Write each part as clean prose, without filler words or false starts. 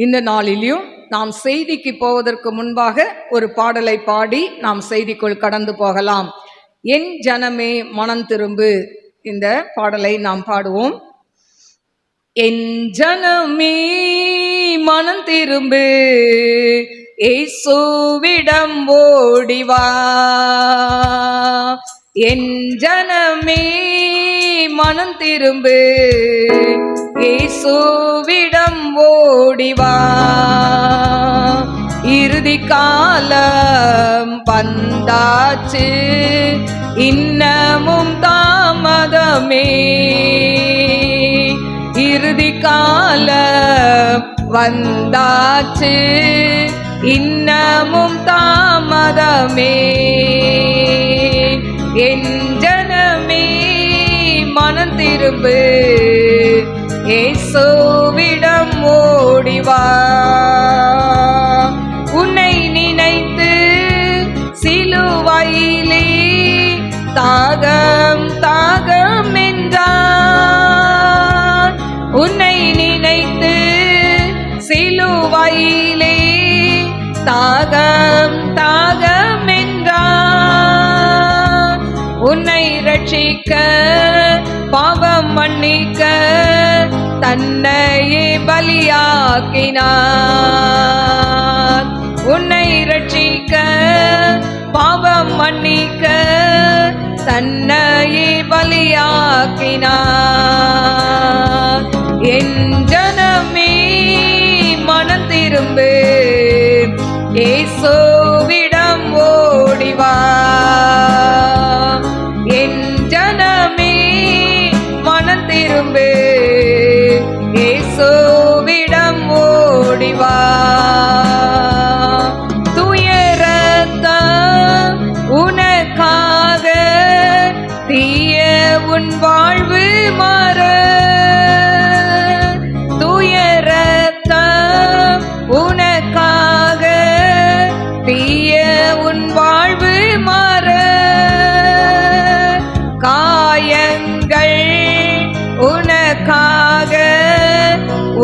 இந்த நாளிலும் நாம் செய்திக்கு போவதற்கு முன்பாக ஒரு பாடலை பாடி நாம் செய்திக்குள் கடந்து போகலாம். என் ஜனமே மனம் திரும்பு, இந்த பாடலை நாம் பாடுவோம். என் ஜனமே மனம் திரும்பு, இயேசுவிடம் ஓடிவா. என் ஜனமே மனம் திரும்பு, இயேசுவிடம் ஓடிவா. இறுதி காலம் வந்தாச்சு, இன்னமும் தாமதமே. இறுதி காலம் வந்தாச்சு, இன்னமும் தாமதமே. என் ஜனமே மனம் திரும்பு, இயேசுவிடம் ஓடிவா. உன்னை நினைத்து சிலுவையிலே தாகம் தாகம் என்றான். உன்னை நினைத்து சிலுவையிலே தாகம் தாகம் என்றான். உன்னை ரட்சிக்க பாவம் மன்னிக்க தன்னையே பலியாக்கினார். உன்னை ரட்சிக்க பாவம் மன்னிக்க தன்னையே பலியாக்கினார். என் ஜனமே மனம் திரும்பு, இயேசுவிடம் ஓடிவா. என் ஜனமே மனம் திரும்பு, இயேசுவிடம் ஓடிவா. துயரத்தான் உனக்காக தீய உன் வாழ்வு மாற. துயரத்தான் உனக்காக தீய உன் வாழ்வு மாற. காயங்கள் உனக்காக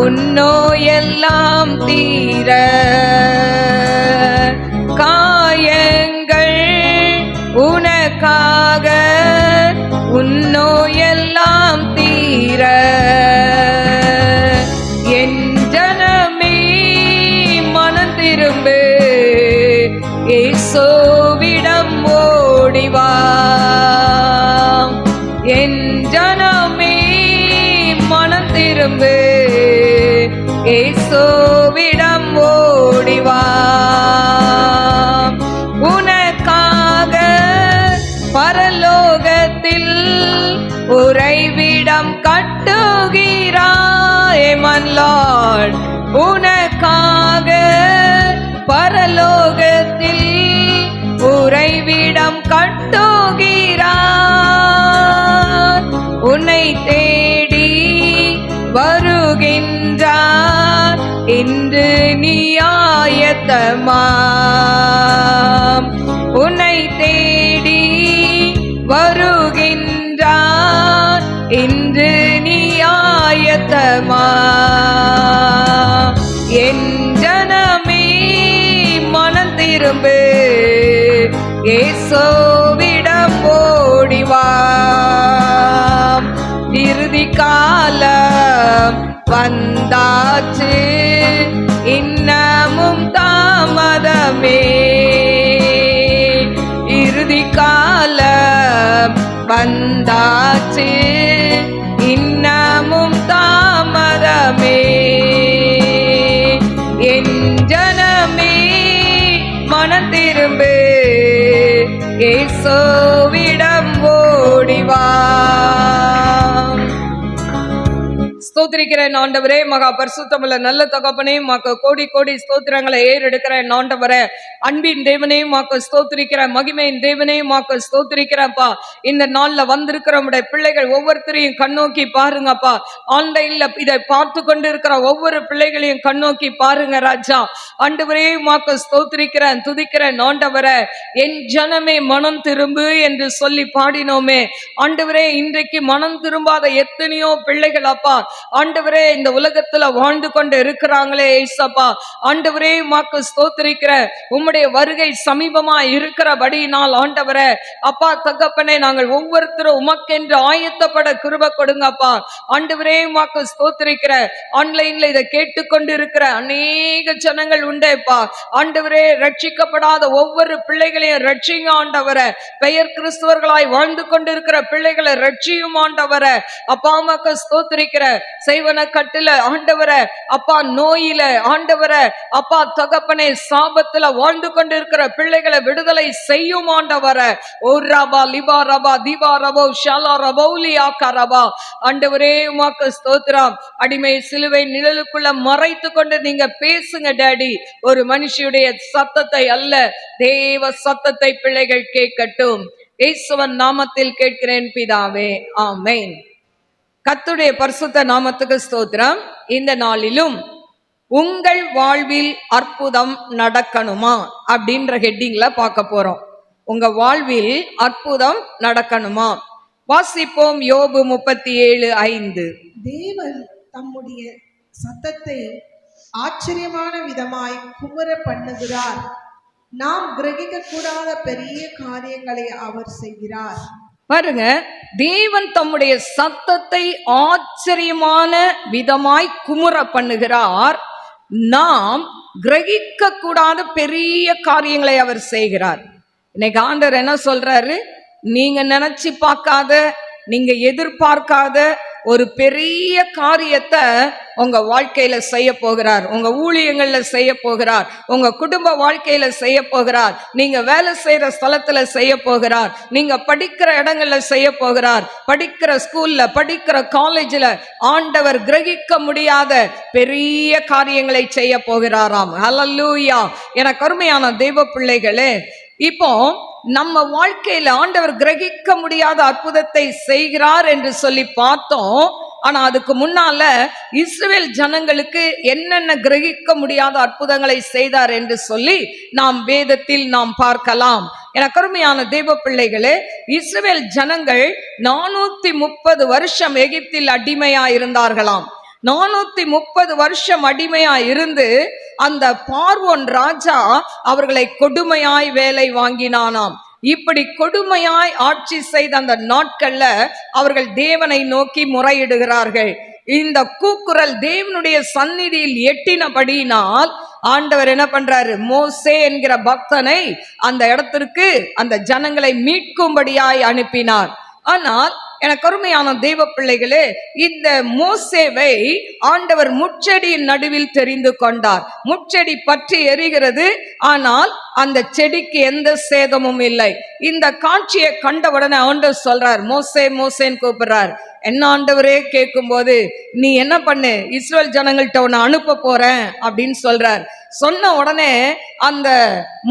உன் நோயெல்லாம் தீர. காயங்கள் உனக்காக உன் நோயெல்லாம் தீர. என் ஜனமே மனம் திரும்பு, இயேசுவிடம் ஓடிவா. என் ஜனமே மனம் திரும்பு, இயேசுவிடம் ஓடிவா. உனக்காக பரலோகத்தில் உறைவிடம் கட்டுகிறாய் மன் லார்ட். உனக்காக பரலோகத்தில் உறைவிடம் கட்டுகிறார். உன்னை தேடி வருகின்றார் இன்று நீ ஆயத்தமாம். உன்னை தேடி வருகின்றார் இன்று நீ ஆயத்தமாம். என் ஜனமே மனம் திரும்பு, இயேசுவிடம் ஓடிவா. இறுதி காலம் வந்தாச்சு, இன்னமும் தாமதமே. இறுதி காலம் வந்தாச்சு, இன்னமும் தாமதமே. என் ஜனமே மனம் திரும்பு, இயேசுவிடம் ஓடிவா. ஸ்தோத்திரிக்கிறேன் ஆண்டவரே, மகா பரிசுத்தமுள்ள நல்ல தகப்பனே, உமக்கு கோடி கோடி ஸ்தோத்திரங்களை ஏறெடுக்கிறேன் ஆண்டவரே. அன்பின் தேவனே உமக்கு ஸ்தோத்திரிக்கிறேன், மகிமையின் தேவனே உமக்கு ஸ்தோத்திரிக்கிறேன்ப்பா. இந்த நாள்ல வந்திருக்கிற உடைய பிள்ளைகள் ஒவ்வொருத்தரையும் கண்ணோக்கி பாருங்கப்பா. ஆன்லைன்ல இதை பார்த்து கொண்டு இருக்கிற ஒவ்வொரு பிள்ளைகளையும் கண்ணோக்கி பாருங்க ராஜா. ஆண்டவரே உமக்கு ஸ்தோத்திரிக்கிறேன், துதிக்கிறேன் ஆண்டவரே. என் ஜனமே மனம் திரும்பு என்று சொல்லி பாடினோமே ஆண்டவரே. இன்றைக்கு மனம் திரும்பாத எத்தனையோ பிள்ளைகள் அப்பா ஆண்டவரே இந்த உலகத்துல வாழ்ந்து கொண்டு இருக்கிறாங்களே ஏசப்பா, ஆண்டவரே உமக்கு ஸ்தோத்திரிக்கிற உம்முடைய வருகை சமீபமா இருக்கிறபடியினால் ஆண்டவரே அப்பா தகப்பனே நாங்கள் ஒவ்வொருத்தரும் உமக்கென்று ஆயத்தப்பட கிருபை கொடுங்கப்பா. ஆண்டவரே உமக்கு ஸ்தோத்திரிக்கிற ஆன்லைன்ல இதை கேட்டுக்கொண்டு இருக்கிற அநேக ஜனங்கள் உண்டேப்பா. ஆண்டவரே ரட்சிக்கப்படாத ஒவ்வொரு பிள்ளைகளையும் ரட்சிங்க ஆண்டவரே. பெயர் கிறிஸ்துவர்களாய் வாழ்ந்து கொண்டிருக்கிற பிள்ளைகளை ரட்சியும் ஆண்டவரே. அப்பா உமக்கு ஸ்தோத்திரிக்கிற செய்வன கட்டுல ஆண்டவரே அப்பா, நோயில ஆண்டவரே அப்பா தகப்பனே சாபத்துல வாழ்ந்து கொண்டிருக்கிற பிள்ளைகளை விடுதலை செய்யும் ஆண்டவரே. ஓ ரபா லிபா ரபா தீபா ரபோ ஷாலா ரபௌலி ஆக்கா ரபா. ஆண்டவரே உமக்கு ஸ்தோத்திரம். அடிமை சிலுவை நிழலுக்குள்ள மறைத்து கொண்டு நீங்க பேசுங்க டாடி. ஒரு மனுஷியுடைய சத்தத்தை அல்ல, தேவ சத்தத்தை பிள்ளைகள் கேட்கட்டும். இயேசுவின் நாமத்தில் கேட்கிறேன் பிதாவே, ஆமென். கர்த்தருடைய பரிசுத்த நாமத்துக்கு ஸ்தோத்திரம். இந்த நாளிலும் உங்கள் வாழ்வில் அற்புதம் நடக்கணுமா அப்படின்ற ஹெட்டிங்ல பார்க்க போறோம். உங்க வாழ்வில் அற்புதம் நடக்கணுமா? வாசிப்போம் யோபு 37:5. தேவன் தம்முடைய சத்தத்தை ஆச்சரியமான விதமாய் குமுற பண்ணுகிறார். நாம் கிரகிக்க கூடாத பெரிய காரியங்களை அவர் செய்கிறார். பாருங்க, தேவன் தம்முடைய சத்தத்தை ஆச்சரியமான விதமாய் குமுற பண்ணுகிறார். நாம் கிரகிக்க கூடாத பெரிய காரியங்களை அவர் செய்கிறார். இன்னைக்கு ஆண்டவர் என்ன சொல்றாரு? நீங்க நினைச்சு பார்க்காத, நீங்க எதிர்பார்க்காத ஒரு பெரிய காரியத்தை உங்க வாழ்க்கையில செய்ய போகிறார். உங்க ஊழியங்கள்ல செய்ய போகிறார். உங்க குடும்ப வாழ்க்கையில செய்ய போகிறார். நீங்க வேலை செய்யற ஸ்தலத்துல செய்ய போகிறார். நீங்க படிக்கிற இடங்கள்ல செய்ய போகிறார். படிக்கிற ஸ்கூல்ல, படிக்கிற காலேஜ்ல ஆண்டவர் கிரகிக்க முடியாத பெரிய காரியங்களை செய்ய போகிறாராம். ஹல்லேலூயா. எனக்கு அருமையான தெய்வ பிள்ளைகளே, இப்போ நம்ம வாழ்க்கையில ஆண்டவர் கிரகிக்க முடியாத அற்புதத்தை செய்கிறார் என்று சொல்லி பார்த்தோம். ஆனா அதுக்கு முன்னால இஸ்ரவேல் ஜனங்களுக்கு என்னென்ன கிரகிக்க முடியாத அற்புதங்களை செய்தார் என்று சொல்லி நாம் வேதத்தில் நாம் பார்க்கலாம். எனக்கு அருமையான தேவ பிள்ளைகளே, இஸ்ரவேல் ஜனங்கள் 430 வருஷம் எகிப்தில் அடிமையா இருந்தார்களாம். 430 வருஷம் அடிமையா இருந்து அந்த பார்வோன் ராஜா அவர்களை கொடுமையாய் வேலை வாங்கினானாம். இப்படி கொடுமையாய் ஆட்சி செய்த அந்த நாட்கள்ல அவர்கள் தேவனை நோக்கி முறையிடுகிறார்கள். இந்த கூக்குரல் தேவனுடைய சந்நிதியில் எட்டினபடியினால் ஆண்டவர் என்ன பண்றாரு? மோசே என்கிற பக்தனை அந்த இடத்திற்கு அந்த ஜனங்களை மீட்கும்படியாய் அனுப்பினார். ஆனால் எனக்கு அருமையான தெய்வ பிள்ளைகளே, இந்த மோசேவை ஆண்டவர் முட்செடியின் நடுவில் தெரிந்து கொண்டார். முட்செடி பற்றி எரிகிறது, ஆனால் அந்த செடிக்கு எந்த சேதமும் இல்லை. இந்த காட்சியை கண்டவுடனே ஆண்டவர் சொல்றார், மோசே மோசேன்னு கூப்பிடுறார். என்ன ஆண்டவரே கேட்கும் போது, நீ என்ன பண்ணு, இஸ்ரவேல் ஜனங்கள்ட்ட உன்னை அனுப்ப போறேன் அப்படின்னு சொல்றார். சொன்ன உடனே அந்த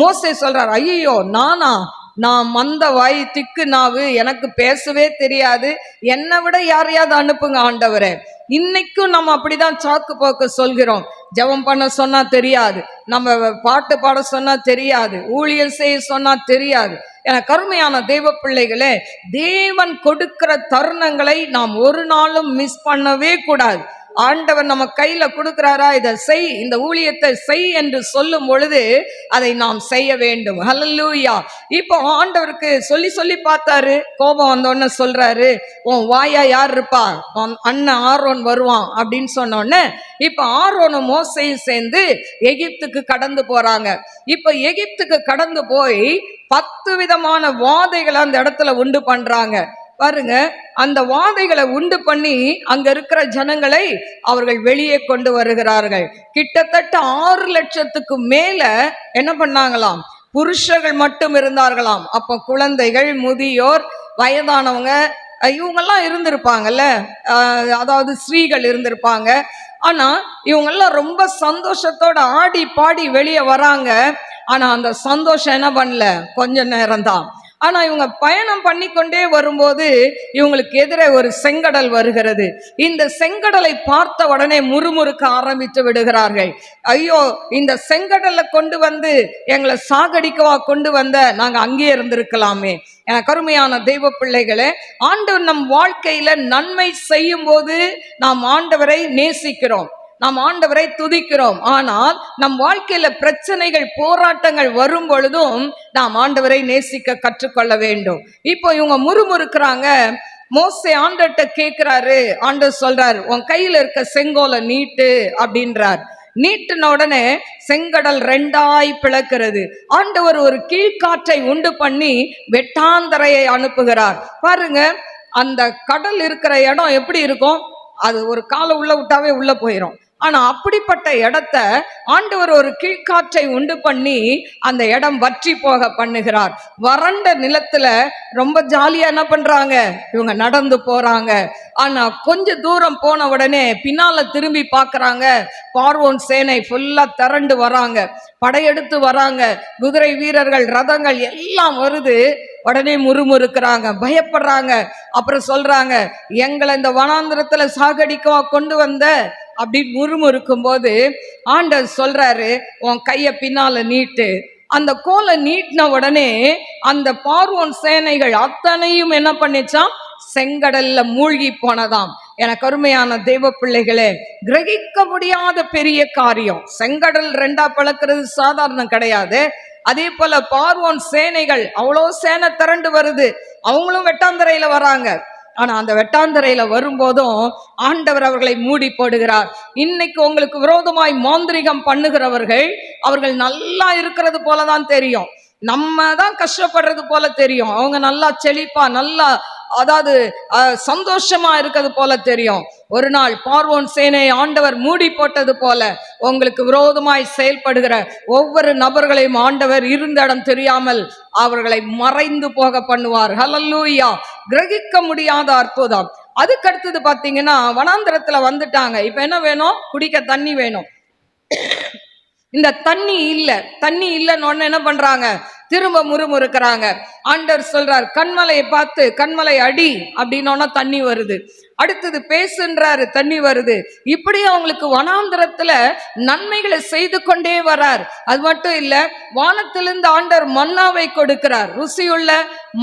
மோசே சொல்றார், ஐயோ நானா? நான் மந்த வாய், திக்கு நாவு, எனக்கு பேசவே தெரியாது, என்னை விட யாரையாவது அனுப்புங்க ஆண்டவரே. இன்னைக்கும் நம்ம அப்படிதான் சாக்கு போக்கு சொல்கிறோம். ஜெபம் பண்ண சொன்னா தெரியாது, நம்ம பாட்டு பாட சொன்னா தெரியாது, ஊழியர் செய்ய சொன்னா தெரியாது. என கருமையான தெய்வ பிள்ளைகளே, தேவன் கொடுக்கிற தருணங்களை நாம் ஒரு நாளும் மிஸ் பண்ணவே கூடாது. ஆண்டவர் நம்ம கையில கொடுக்கிறாரா, இதை செய், இந்த ஊழியத்தை செய் என்று சொல்லும் பொழுது அதை நாம் செய்ய வேண்டும். ஹல்லேலூயா. இப்போ ஆண்டவருக்கு சொல்லி சொல்லி பார்த்தாரு. கோபம் வந்தோடனே சொல்றாரு, உன் வாயா யார் இருப்பா, அண்ணன் ஆரோன் வருவான் அப்படின்னு சொன்னோடனே இப்ப ஆரோனும் மோசையும் சேர்ந்து எகிப்துக்கு கடந்து போறாங்க. இப்ப எகிப்துக்கு கடந்து போய் 10 விதமான வாதைகளை அந்த இடத்துல உண்டு பண்றாங்க. பாருங்க, அந்த வாதைகளை உண்டு பண்ணி அங்க இருக்கிற ஜனங்களை அவர்கள் வெளியே கொண்டு வருகிறார்கள். கிட்டத்தட்ட 6 லட்சத்துக்கு மேல என்ன பண்ணாங்களாம், புருஷர்கள் மட்டும் இருந்தார்களாம். அப்ப குழந்தைகள், முதியோர், வயதானவங்க இவங்கெல்லாம் இருந்திருப்பாங்கல்ல, அதாவது ஸ்ரீகள் இருந்திருப்பாங்க. ஆனா இவங்கெல்லாம் ரொம்ப சந்தோஷத்தோட ஆடி பாடி வெளியே வராங்க. ஆனா அந்த சந்தோஷம் என்ன பண்ணல, கொஞ்ச நேரம்தான். ஆனா இவங்க பயணம் பண்ணிக்கொண்டே வரும்போது இவங்களுக்கு எதிரே ஒரு செங்கடல் வருகிறது. இந்த செங்கடலை பார்த்த உடனே முறுமுறுக்க ஆரம்பித்து விடுகிறார்கள். ஐயோ, இந்த செங்கடலை கொண்டு வந்து எங்களை சாகடிக்கவா கொண்டு வந்த, நாங்க அங்கே இருந்திருக்கலாமே, எனக்கு அருமையான தெய்வ பிள்ளைகளே, ஆண்டவர் நம் வாழ்க்கையில நன்மை செய்யும் போது நாம் ஆண்டவரை நேசிக்கிறோம், நாம் ஆண்டவரை துதிக்கிறோம். ஆனால் நம் வாழ்க்கையில பிரச்சனைகள் போராட்டங்கள் வரும் பொழுதும் நாம் ஆண்டவரை நேசிக்க கற்றுக்கொள்ள வேண்டும். இப்போ இவங்க முறுமுறுக்கிறாங்க. மோசே ஆண்டவர்கிட்ட கேட்கிறாரு. ஆண்டவர் சொல்றாரு, உன் கையில இருக்க செங்கோலை நீட்டு அப்படின்றார். நீட்டின உடனே செங்கடல் ரெண்டாய் பிளக்கிறது. ஆண்டவர் ஒரு கீழ்காற்றை உண்டு பண்ணி வெட்டாந்தரையை அனுப்புகிறார். பாருங்க, அந்த கடல் இருக்கிற இடம் எப்படி இருக்கும்? அது ஒரு காலை உள்ள விட்டாவே உள்ள போயிடும். ஆனா அப்படிப்பட்ட இடத்த ஆண்டவர் ஒரு கீழ்காற்றை உண்டு பண்ணி அந்த இடம் வற்றி போக பண்ணுகிறார். வறண்ட நிலத்துல ரொம்ப ஜாலியா என்ன பண்றாங்க, இவங்க நடந்து போறாங்க. ஆனா கொஞ்ச தூரம் போன உடனே பின்னால திரும்பி பார்க்கறாங்க. பார்வோன் சேனை ஃபுல்லா திரண்டு வராங்க, படையெடுத்து வராங்க, குதிரை வீரர்கள் ரதங்கள் எல்லாம் வருது. உடனே முறுமுறுக்கிறாங்க, பயப்படுறாங்க. அப்புறம் சொல்றாங்க, எங்களை இந்த வனாந்திரத்துல சாகடிக்கவா கொண்டு வந்த அப்படின்னு முறுமுறுக்கும் போது ஆண்டவர் சொல்றாரு, உன் கைய பின்னால நீட்டு. அந்த கோலை நீட்டின உடனே அந்த பார்வோன் சேனைகள் அத்தனையும் என்ன பண்ணிச்சாம், செங்கடல்ல மூழ்கி போனதாம். எனக்கு அருமையான தெய்வ பிள்ளைகளே, கிரகிக்க முடியாத பெரிய காரியம். செங்கடல் ரெண்டா பிளக்கிறது சாதாரணம் கிடையாது. அதே போல பார்வோன் சேனைகள், அவ்வளோ சேனை திரண்டு வருது, அவங்களும் வெட்டாந்தரையில வராங்க. ஆனா அந்த வெட்டாந்தரையில வரும்போதும் ஆண்டவர் அவர்களை மூடி போடுகிறார். இன்னைக்கு உங்களுக்கு விரோதமாய் மாந்திரிகம் பண்ணுகிறவர்கள், அவர்கள் நல்லா இருக்கிறது போலதான் தெரியும், நம்ம தான் கஷ்டப்படுறது போல தெரியும். அவங்க நல்லா செழிப்பா, நல்லா அதாவது சந்தோஷமா இருக்கிறது போல தெரியும். ஒரு நாள் பார்வோன் சேனை ஆண்டவர் மூடி போட்டது போல உங்களுக்கு விரோதமாய் செயல்படுகிற ஒவ்வொரு நபர்களையும் ஆண்டவர் இருந்த இடம் தெரியாமல் அவர்களை மறைந்து போக பண்ணுவார். ஹல்லேலூயா! கிரகிக்க முடியாத அற்புதம். அதுக்கு அடுத்தது பாத்தீங்கன்னா, வனாந்திரத்துல வந்துட்டாங்க. இப்ப என்ன வேணும்? குடிக்க தண்ணி வேணும். இந்த தண்ணி இல்லைன்னு என்ன பண்றாங்க? திரும்ப முறுமுறுக்கிறாங்க. ஆண்டவர் சொல்றார், கண்மலையை பார்த்து கண்மலை அடி அப்படின்னோன்னா தண்ணி வருது. அடுத்தது பேசுன்றாரு, தண்ணி வருது. இப்படி அவங்களுக்கு வனாந்திரத்துல நன்மைகளை செய்து கொண்டே வரார். அது மட்டும் இல்ல, வானத்திலிருந்து ஆண்டவர் மன்னாவை கொடுக்கிறார். ருசியுள்ள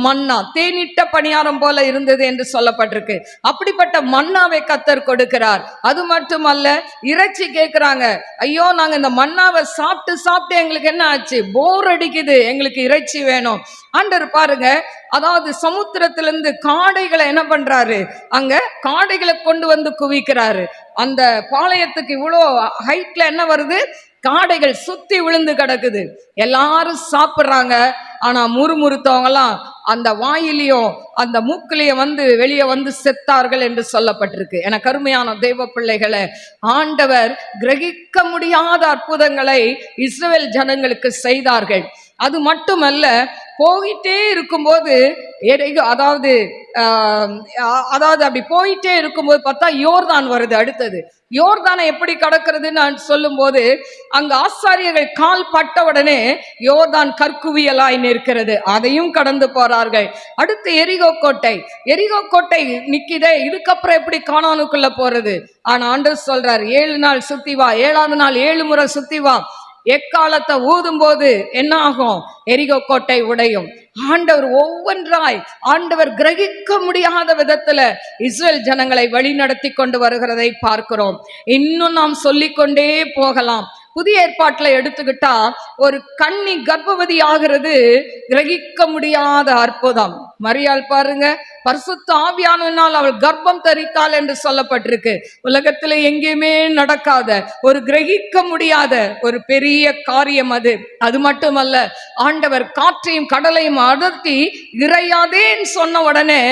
மன்னா, தேனிட்ட பணியாரம் போல இருந்தது என்று சொல்லப்பட்டிருக்கு. அப்படிப்பட்ட மன்னாவை கர்த்தர் கொடுக்கிறார். அது மட்டுமல்ல, இறைச்சி கேட்கிறாங்க. ஐயோ, நாங்க இந்த மன்னாவை சாப்பிட்டு எங்களுக்கு என்ன ஆச்சு, போர் அடிக்குது, எங்களுக்கு இறைச்சி வேணும். ஆண்டவர் பாருங்க, அதாவது சமுத்திரத்திலிருந்து காடைகளை என்ன பண்றாரு, அங்க காடைகளை கொண்டு வந்து குவிக்கிறாரு. அந்த பாளையத்துக்கு இவ்வளோ ஹைட்ல என்ன வருது, காடைகள் சுத்தி விழுந்து கிடக்குது. எல்லாரும் சாப்பிட்றாங்க. ஆனா முறுமுறுத்தவங்கலாம் அந்த வாயிலையும் அந்த மூக்கிலையும் வெளியே வந்து செத்தார்கள் என்று சொல்லப்பட்டிருக்கு. எனக்கு அருமையான தெய்வ பிள்ளைகளை, ஆண்டவர் கிரகிக்க முடியாத அற்புதங்களை இஸ்ரவேல் ஜனங்களுக்கு செய்தார்கள். அது மட்டுமல்ல, போயிட்டே இருக்கும்போது அதாவது அப்படி போயிட்டே இருக்கும்போது பார்த்தா யோர்தான் வருது. அடுத்தது யோர்தானை எப்படி கடக்கிறதுன்னு நான் சொல்லும் போது, அங்க ஆசாரியர்கள் கால் பட்ட உடனே யோர்தான் கற்குவியலாய் நிற்கிறது. அதையும் கடந்து போறார்கள். அடுத்து எரிகோ கோட்டை நிக்கிதே, இதுக்கப்புறம் எப்படி கானானுக்குள்ள போறது? ஆனா ஆண்டவர் சொல்றார், 7 நாள் சுத்தி வா, 7ஆவது நாள் 7 முறை சுத்தி வா. எக்காலத்தை ஊதும் போது என்ன ஆகும்? எரிகோ கோட்டை உடையும். ஆண்டவர் ஒவ்வொன்றாய், ஆண்டவர் கிரகிக்க முடியாத விதத்துல இஸ்ரேல் ஜனங்களை வழி நடத்தி கொண்டு வருகிறதை பார்க்கிறோம். இன்னும் நாம் சொல்லிக்கொண்டே போகலாம். புதிய ஏற்பாட்டுல எடுத்துக்கிட்டா, ஒரு கன்னி கர்ப்பவதி ஆகிறது கிரகிக்க முடியாத அற்புதம். மரியாள் பாருங்க, பரிசுத்த ஆவியானவரால் அவள் கர்ப்பம் தரித்தாள் என்று சொல்லப்பட்டிருக்கு. உலகத்துல எங்கேயுமே நடக்காத ஒரு கிரகிக்க முடியாத ஒரு பெரிய காரியம் அது. அது மட்டுமல்ல, ஆண்டவர் காற்றையும் கடலையும் அடர்த்தி இறையாதேன்னு சொன்ன உடனே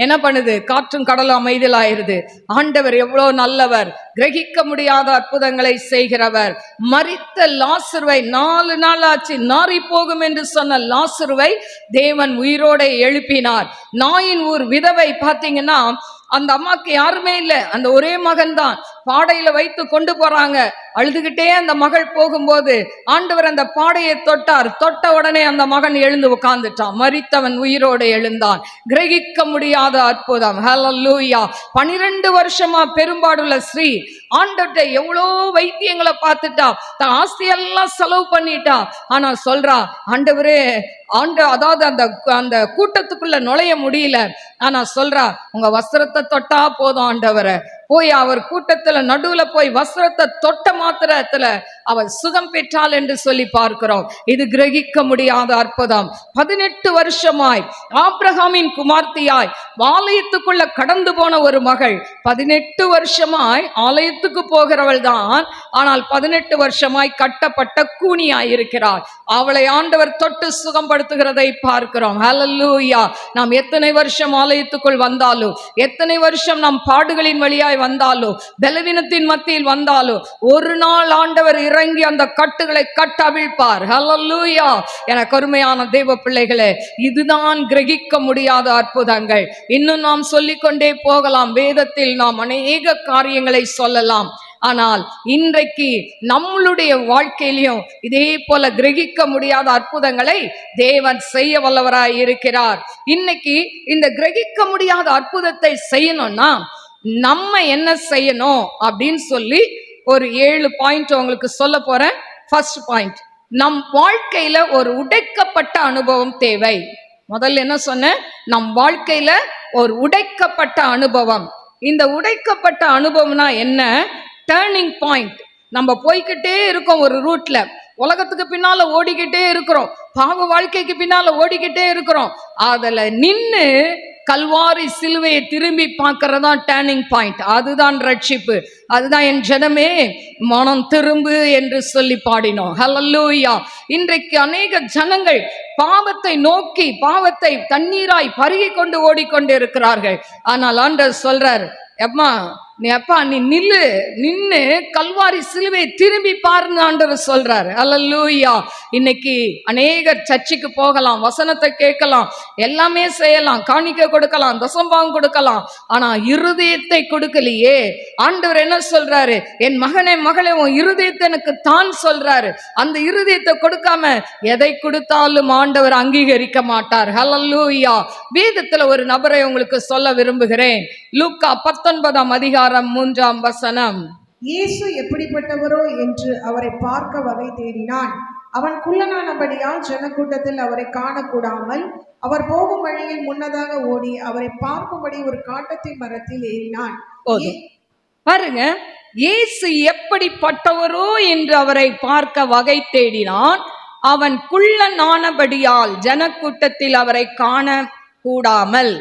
என்ன பண்ணுது? காற்றும் கடலும் அமைதலாயிருது. ஆண்டவர் எவ்வளவு நல்லவர், கிரகிக்க முடியாத அற்புதங்களை செய்கிறவர். மரித்த லாசருவை 4 நாள் ஆச்சு, நாறி போகும் என்று சொன்ன லாசருவை தேவன் உயிரோட எழுப்பினார். நாயின் ஊர் விதவை பார்த்தீங்கன்னா, அந்த அம்மாக்கு யாருமே இல்லை, அந்த ஒரே மகன் தான். பாடையில வைத்து கொண்டு போறாங்க. அழுதுகிட்டே அந்த மகள் போகும்போது ஆண்டவர் அந்த பாடையை தொட்டார். தொட்ட உடனே அந்த மகன் எழுந்து உட்கார்ந்துட்டான். மரித்தவன் உயிரோடு எழுந்தான். கிரகிக்க முடியாத அற்புதம். ஹல்லேலூயா. 12 வருஷமா பெரும்பாடுள்ள ஸ்ரீ ஆண்டவர்ட்ட எவ்வளோ வைத்தியங்களை பார்த்துட்டா, தன் ஆஸ்தியெல்லாம் செலவு பண்ணிட்டா. ஆனா சொல்றா, ஆண்டவரே அதாவது அந்த கூட்டத்துக்குள்ள நுழைய முடியல. ஆனா சொல்றா, உங்க வஸ்திரத்தை தொட்டா போதும் ஆண்டவரை. போய் அவர் கூட்டத்துல நடுவுல போய் வஸ்திரத்தை தொட்ட மாத்திரத்துல அவர் சுகம் பெற்றாள் என்று சொல்லி பார்க்கிறோம். இது கிரகிக்க முடியாத அற்புதம். 18 வருஷமாய் ஆபிரகாமின் குமார்த்தியாய் ஆலயத்துக்குள்ள கடந்து போன ஒரு மகள் 18 வருஷமாய் ஆலயத்துக்கு போகிறவள் தான். ஆனால் 18 வருஷமாய் கட்டப்பட்ட கூனியாய் இருக்கிறாள். அவளை ஆண்டவர் தொட்டு சுகப்படுத்துகிறதை பார்க்கிறோம். ஹல்லேலூயா. நாம் எத்தனை வருஷம் ஆலயத்துக்குள் வந்தாலும், எத்தனை வருஷம் நாம் பாடுகளின் வழியாய் வந்தாலும், பலவீனத்தின் மத்தியில் வந்தாலும், ஒரு நாள் ஆண்டவர் இறங்கி அந்த கட்டுகளை கட்டவிழ்ப்பார். ஹல்லேலூயா. எனக்கு அருமையான தேவ பிள்ளைகளே, இதுதான் கிரகிக்க முடியாத அற்புதங்கள். இன்னும் நாம் சொல்லிக்கொண்டே போகலாம். வேதத்தில் நாம் அநேக காரியங்களை சொல்லலாம். ஆனால் இன்றைக்கு நம்மளுடைய வாழ்க்கையிலும் இதே போல கிரகிக்க முடியாத அற்புதங்களை தேவன் செய்ய வல்லவராய் இருக்கிறார். இன்னைக்கு இந்த கிரகிக்க முடியாத அற்புதத்தை செய்யணும்னா நம்ம என்ன செய்யணும் அப்படின்னு சொல்லி ஒரு 7 பாயிண்ட் உங்களுக்கு சொல்ல போறேன். ஃபர்ஸ்ட் பாயிண்ட், நம் வாழ்க்கையில ஒரு உடைக்கப்பட்ட அனுபவம் தேவை. முதல்ல என்ன சொன்னேன்? நம் வாழ்க்கையில ஒரு உடைக்கப்பட்ட அனுபவம். இந்த உடைக்கப்பட்ட அனுபவம்னா என்ன? Turning point. நம்ம போய்கிட்டே இருக்கோம் ஒரு ரூட்ல, உலகத்துக்கு பின்னால ஓடிக்கிட்டே இருக்கிறோம், பாவ வாழ்க்கைக்கு பின்னால ஓடிக்கிட்டே இருக்கிறோம். அதுல நின்னு கல்வாரி சிலுவையை திரும்பி பார்க்கறதா டர்னிங் பாயிண்ட். அதுதான் ரட்சிப்பு. அதுதான் என் ஜனமே மனம் திரும்பு என்று சொல்லி பாடினோம். ஹல்லேலூயா. இன்றைக்கு அநேக ஜனங்கள் பாவத்தை நோக்கி, பாவத்தை தண்ணீராய் பருகி கொண்டு ஓடிக்கொண்டு இருக்கிறார்கள். ஆனால் ஆண்டவர் சொல்றார், நீ நின்னு கல்வாரி சிலுவை திரும்பி பாருங்க ஆண்டவர் சொல்றாரு. அல்லேலூயா. இன்னைக்கு அநேகர் சர்ச்சுக்கு போகலாம், வசனத்தை கேட்கலாம், எல்லாமே செய்யலாம், காணிக்கை கொடுக்கலாம், தசம்பாகம் கொடுக்கலாம். ஆனா இருதயத்தை கொடுக்கலையே. ஆண்டவர் என்ன சொல்றாரு? என் மகனே மகளே, உன் இருதயத்தை எனக்கு தான் சொல்றாரு. அந்த இருதயத்தை கொடுக்காம எதை கொடுத்தாலும் ஆண்டவர் அங்கீகரிக்க மாட்டார். அல்லேலூயா. வேதத்துல ஒரு நபரை உங்களுக்கு சொல்ல விரும்புகிறேன். லூக்கா 19ஆம் அதிகாரம் 3ஆம் வசனம். இயேசு எப்படிப்பட்டவரோ என்று அவரை பார்க்க வகை தேடினான். அவன் குள்ளனானபடியால் ஜனக்கூட்டத்தில் அவரை காணக்கூடாமல் அவர் போகும் வழியில் முன்னதாக ஓடி அவரை பார்க்கும்படி ஒரு காட்டத்தின் மரத்தில் ஏறினான். பாருங்க, இயேசு எப்படிப்பட்டவரோ என்று அவரை பார்க்க வகை தேடினான். அவன் குள்ளனானபடியால் ஜனக்கூட்டத்தில் அவரை காண கூடாமல்.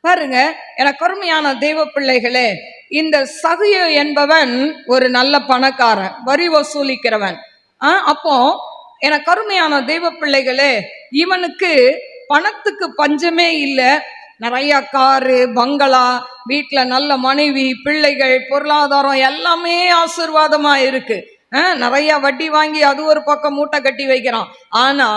பாருங்க, எனக்கு அருமையான தேவ பிள்ளைகளே, இந்த சகியு என்பவன் ஒரு நல்ல பணக்காரன், வரி வசூலிக்கிறவன். அப்போ எனக்கு அருமையான தேவ பிள்ளைகளே, இவனுக்கு பணத்துக்கு பஞ்சமே இல்லை. நிறைய காரு, பங்களா, வீட்டுல நல்ல மனைவி, பிள்ளைகள், பொருளாதாரம் எல்லாமே ஆசீர்வாதமா இருக்கு. நிறைய வட்டி வாங்கி அது ஒரு பக்கம் மூட்டை கட்டி வைக்கிறான். ஆனா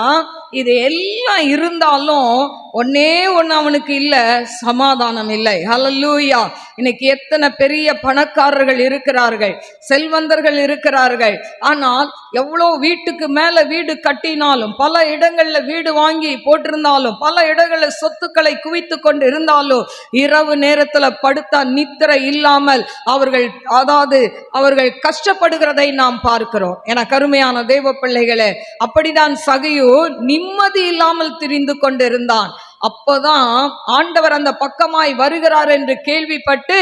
இது எல்லாம் இருந்தாலும் ஒன்னே ஒண்ணு அவனுக்கு இல்ல, சமாதானம் இல்லை. ஹல்லேலூயா. இன்னைக்கு எத்தனை பெரிய பணக்காரர்கள் இருக்கிறார்கள், செல்வந்தர்கள் இருக்கிறார்கள். ஆனால் எவ்வளோ வீட்டுக்கு மேல வீடு கட்டினாலும், பல இடங்கள்ல வீடு வாங்கி போட்டிருந்தாலும், பல இடங்கள்ல சொத்துக்களை குவித்து கொண்டு இருந்தாலும், இரவு நேரத்துல படுத்தா நித்திரை இல்லாமல் அவர்கள் கஷ்டப்படுகிறதை நாம் பார்க்கிறோம். என கருமையான தேவ பிள்ளைகளே, அப்படிதான் சகியு நிம்மதி இல்லாமல் திரிந்து கொண்டிருந்தான். அப்போதான் ஆண்டவர் அந்த பக்கமாய் வருகிறார் என்று கேள்விப்பட்டு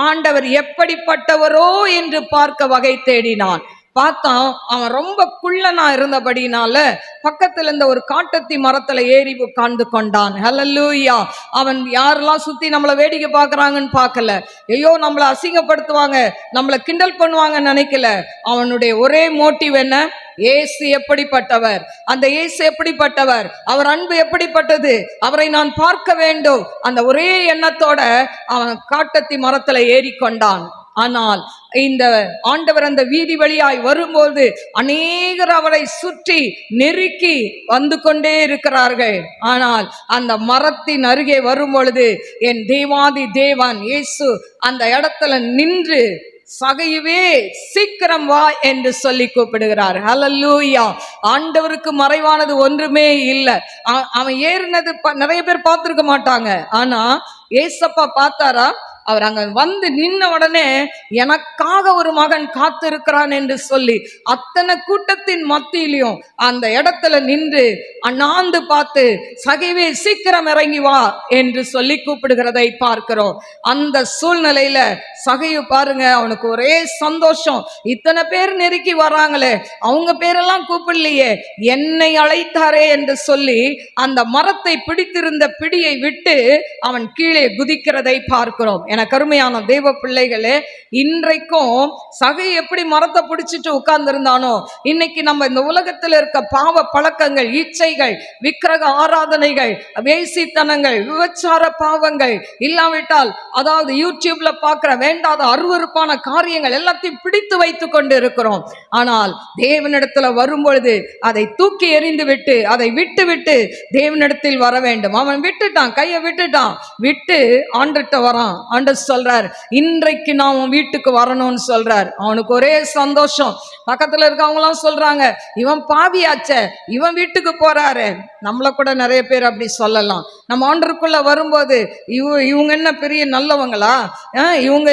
ஆண்டவர் எப்படிப்பட்டவரோ என்று பார்க்க வகை தேடினான். பார்த்தான், அவன் ரொம்ப குள்ளனா இருந்தபடினால பக்கத்துல இருந்த ஒரு காட்டத்தி மரத்துல ஏறி உட்கார்ந்து கொண்டான். ஹல்லேலூயா. அவன் யாரெல்லாம் சுத்தி நம்மளை வேடிக்கை பார்க்கறாங்கன்னு பார்க்கல, ஐயோ நம்மளை அசிங்கப்படுத்துவாங்க, நம்மளை கிண்டல் பண்ணுவாங்கன்னு நினைக்கல. அவனுடைய ஒரே மோட்டிவ் என்ன? இயேசு எப்படிப்பட்டவர், அந்த இயேசு எப்படிப்பட்டவர், அவர் அன்பு எப்படிப்பட்டது, அவரை நான் பார்க்க வேண்டும். அந்த ஒரே எண்ணத்தோட அவன் காட்டத்தி மரத்துல ஏறிக்கொண்டான். ஆனால் இந்த ஆண்டவர் அந்த வீதி வழியாய் வரும்போது அநேகர் அவரை சுற்றி நெருக்கி வந்து கொண்டே இருக்கிறார்கள். ஆனால் அந்த மரத்தின் அருகே வரும் பொழுது என் தேவாதி தேவன் இயேசு அந்த இடத்துல நின்று சகையுவே சீக்கிரம் வா என்று சொல்லி கூப்பிடுகிறார். ஹல்லேலூயா. ஆண்டவருக்கு மறைவானது ஒன்றுமே இல்லை. அவன் ஏறினது நிறைய பேர் பார்த்திருக்க மாட்டாங்க. ஆனா ஏசப்பா பார்த்தாரா? அவர் அங்க வந்து நின்ன உடனே எனக்காக ஒரு மகன் காத்திருக்கிறான் என்று சொல்லி அத்தனை கூட்டத்தின் மத்தியிலையும் அந்த இடத்துல நின்று அண்ணாந்து பார்த்து சகைவே சீக்கிரம் இறங்கி வா என்று சொல்லி கூப்பிடுகிறதை பார்க்கிறோம். அந்த சூழ்நிலையில சகையு பாருங்க, அவனுக்கு ஒரே சந்தோஷம். இத்தனை பேர் நெருக்கி வராங்களே, அவங்க பேரெல்லாம் கூப்பிடலையே, என்னை அழைத்தாரே என்று சொல்லி அந்த மரத்தை பிடித்திருந்த பிடியை விட்டு அவன் கீழே குதிக்கிறதை பார்க்கிறோம். எனக்கு அருமையான தேவ பிள்ளைகளே, இன்றைக்கும் சகை எப்படி மரத்தை பிடிச்சிட்டு உட்கார்ந்து இருந்தானோ, இன்னைக்கு நம்ம இந்த உலகத்தில் இருக்க பாவ பழக்கங்கள், இச்சைகள், விக்கிரக ஆராதனைகள், வேசித்தனங்கள், விபச்சார பாவங்கள், இல்லாவிட்டால் அதாவது யூடியூப்ல பார்க்கிற வேண்டாத அருவருப்பான காரியங்கள் எல்லாத்தையும் பிடித்து வைத்துக் கொண்டு இருக்கிறோம். ஆனால் தேவனிடத்துல வரும்பொழுது அதை தூக்கி எறிந்து விட்டு, அதை விட்டு விட்டு தேவனிடத்தில் வர வேண்டும். அவன் விட்டுட்டான், கையை விட்டுட்டான், விட்டு ஆண்டுகிட்ட வரான். ஆண்டு சொல்றார், இன்றைக்கு நான் உன் வீட்டுக்கு வரணும்னு சொல்றார். அவனுக்கு ஒரே சந்தோஷம். பக்கத்துல இருக்கவங்க எல்லாம் சொல்றாங்க, இவன் பாவியாச்ச, இவன் வீட்டுக்கு போறாரு. நம்மள கூட நிறைய பேர் அப்படி சொல்லலாம். நம்ம ஆண்டருக்குள்ள வரும்போது இவங்க என்ன பெரிய நல்லவங்களா, இவங்க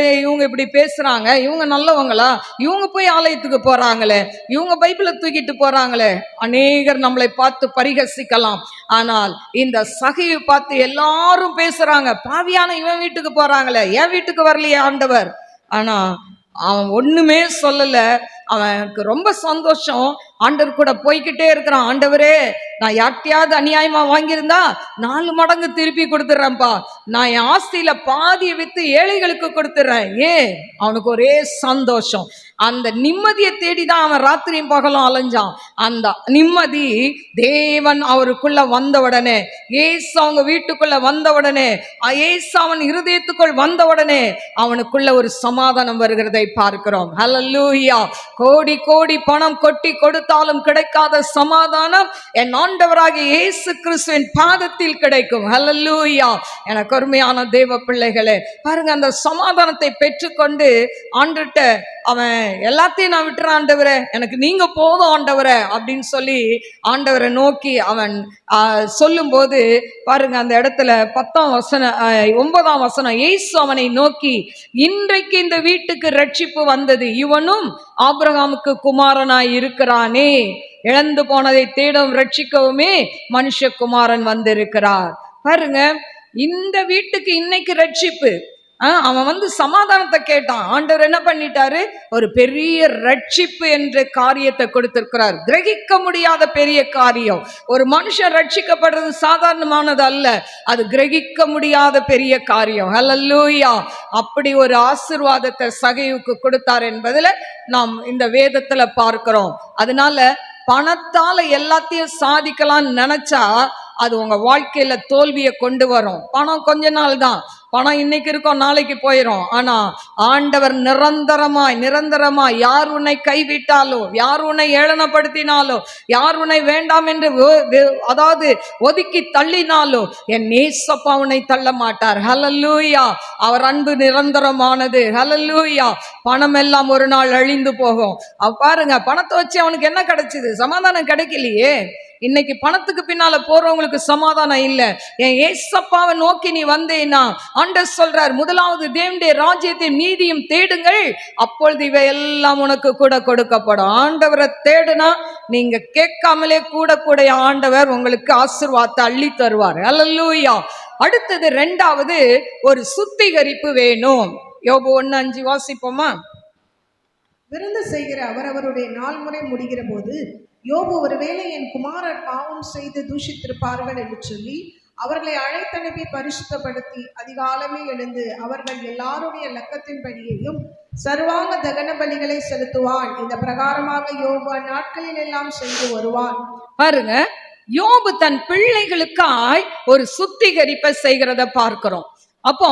இப்படி பேசுறாங்க, இவங்க நல்லவங்களா, இவங்க போய் ஆலயத்துக்கு போறாங்களே, இவங்க பைபிளை தூக்கிட்டு போறாங்களே, அநேகர் நம்மளை பார்த்து பரிகசிக்கலாம். ஆனால் இந்த சகையை பார்த்து எல்லாரும் பேசுறாங்க, பாவியான இவன் வீட்டுக்கு போறாங்களே, என் வீட்டுக்கு வரலையே ஆண்டவர். ஆனா அவன் ஒண்ணுமே சொல்லல. அவனுக்கு ரொம்ப சந்தோஷம். ஆண்டவர் கூட போய்கிட்டே இருக்கிறான். ஆண்டவரே, நான் யார்ட்டையாவது அநியாயமா வாங்கியிருந்தா 4 மடங்கு திருப்பி கொடுத்துட்றேன்ப்பா. நான் என் ஆஸ்தியில பாதியை வித்து ஏழைகளுக்கு கொடுத்துட்றேன். அவனுக்கு ஒரே சந்தோஷம். அந்த நிம்மதியை தேடிதான் அவன் ராத்திரியும் பகலும் அலைஞ்சான். அந்த நிம்மதி தேவன் அவருக்குள்ள வந்த உடனே, ஏசு அவங்க வீட்டுக்குள்ள வந்த உடனே, ஏசு அவன் இருதயத்துக்குள் வந்த உடனே அவனுக்குள்ள ஒரு சமாதானம் வருகிறதை பார்க்கிறோம். ஹல்லேலூயா. கோடி கோடி பணம் கொட்டி கொடுத்தாலும் கிடைக்காத சமாதானம் என் ஆண்டவராகிய இயேசு கிறிஸ்துவின் பாதத்தில் கிடைக்கும். ஹல்லேலூயா. எனக்கு அருமையான தேவ பிள்ளைகளே, பாருங்க, அந்த சமாதானத்தை பெற்றுக்கொண்டு ஆண்டுகிட்ட அவன் எல்லாத்தையும் நான் விட்டுறேன் ஆண்டவரே, எனக்கு நீங்க போதும் ஆண்டவரே அப்படின்னு சொல்லி ஆண்டவரை நோக்கி அவன் சொல்லும் போது பாருங்க, அந்த இடத்துல 9ஆம் வசனம், இயேசு அவனை நோக்கி, இன்றைக்கு இந்த வீட்டுக்கு ரட்சிப்பு வந்தது, இவனும் ஆபிரகாமுக்கு குமாரனாய் இருக்கிறானே, இழந்து போனதை தேடவும் ரட்சிக்கவுமே மனுஷகுமாரன் வந்திருக்கிறார். பாருங்க, இந்த வீட்டுக்கு இன்னைக்கு ரட்சிப்பு. அவன் வந்து சமாதானத்தை கேட்டான். ஆண்டவர் என்ன பண்ணிட்டாரு? ஒரு பெரிய ரட்சிப்பு என்ற காரியத்தை கொடுத்திருக்கிறார். கிரகிக்க முடியாத பெரிய காரியம். ஒரு மனுஷன் ரட்சிக்கப்படுறது சாதாரணமானது அல்ல, அது கிரகிக்க முடியாத பெரிய காரியம். ஹல்லேலூயா. அப்படி ஒரு ஆசீர்வாதத்தை சகையுக்கு கொடுத்தார் என்பதுல நாம் இந்த வேதத்துல பார்க்கிறோம். அதனால பணத்தால எல்லாத்தையும் சாதிக்கலாம்னு நினைச்சா அது உங்க வாழ்க்கையில தோல்வியை கொண்டு வரும். பணம் கொஞ்ச நாள் தான், பணம் இன்னைக்கு இருக்கும், நாளைக்கு போயிடும். ஆனா ஆண்டவர் நிரந்தரமாய் யார் உன்னை கைவிட்டாலோ, யார் உன்னை ஏளனப்படுத்தினாலோ, யார் உன்னை வேண்டாம் என்று அதாவது ஒதுக்கி தள்ளினாலோ, என் நேசப்பா உன்னை தள்ள மாட்டார். ஹல்லேலூயா. அவர் அன்பு நிரந்தரமானது. ஹல்லேலூயா. பணம் எல்லாம் ஒரு நாள் அழிந்து போகும். பாருங்க, பணத்தை வச்சு அவனுக்கு என்ன கிடைச்சது? சமாதானம் கிடைக்கலையே. இன்னைக்கு பணத்துக்கு பின்னால போறவங்களுக்கு சமாதானம் இல்லை. என் ஏசப்பாவை நோக்கி நீ வந்தேன்னா ஆண்டவர் சொல்றார், முதலாவது தேவனுடைய ராஜ்யத்தை நீதியும் தேடுங்கள், அப்பொழுது இவை எல்லாம் உனக்கு கூட கொடுக்கப்படும். ஆண்டவரை தேடுனா நீங்க கேட்காமலே கூட ஆண்டவர் உங்களுக்கு ஆசீர்வாதத்தை அள்ளி தருவார். ஹல்லேலூயா. அடுத்தது 2வது ஒரு சுத்திகரிப்பு வேணும். யோபு 1:5 வாசிப்போமா? விருந்து செய்கிற அவரவருடைய நாள் முறை முடிகிற போது யோபு, ஒருவேளை என் குமாரர் பாவம் செய்து தூஷித்திருப்பார்கள் என்று சொல்லி அவர்களை அழைத்தனுப்பி பரிசுத்தப்படுத்தி அதிகாலமே எழுந்து அவர்கள் எல்லாருடைய லக்கத்தின்படியையும் சர்வாங்க தகன பலிகளை செலுத்துவான். இந்த பிரகாரமாக யோபு நாட்களில் எல்லாம் செய்து வருவான். பாருங்க, யோபு தன் பிள்ளைகளுக்காய் ஒரு சுத்திகரிப்பை செய்கிறத பார்க்கிறோம். அப்போ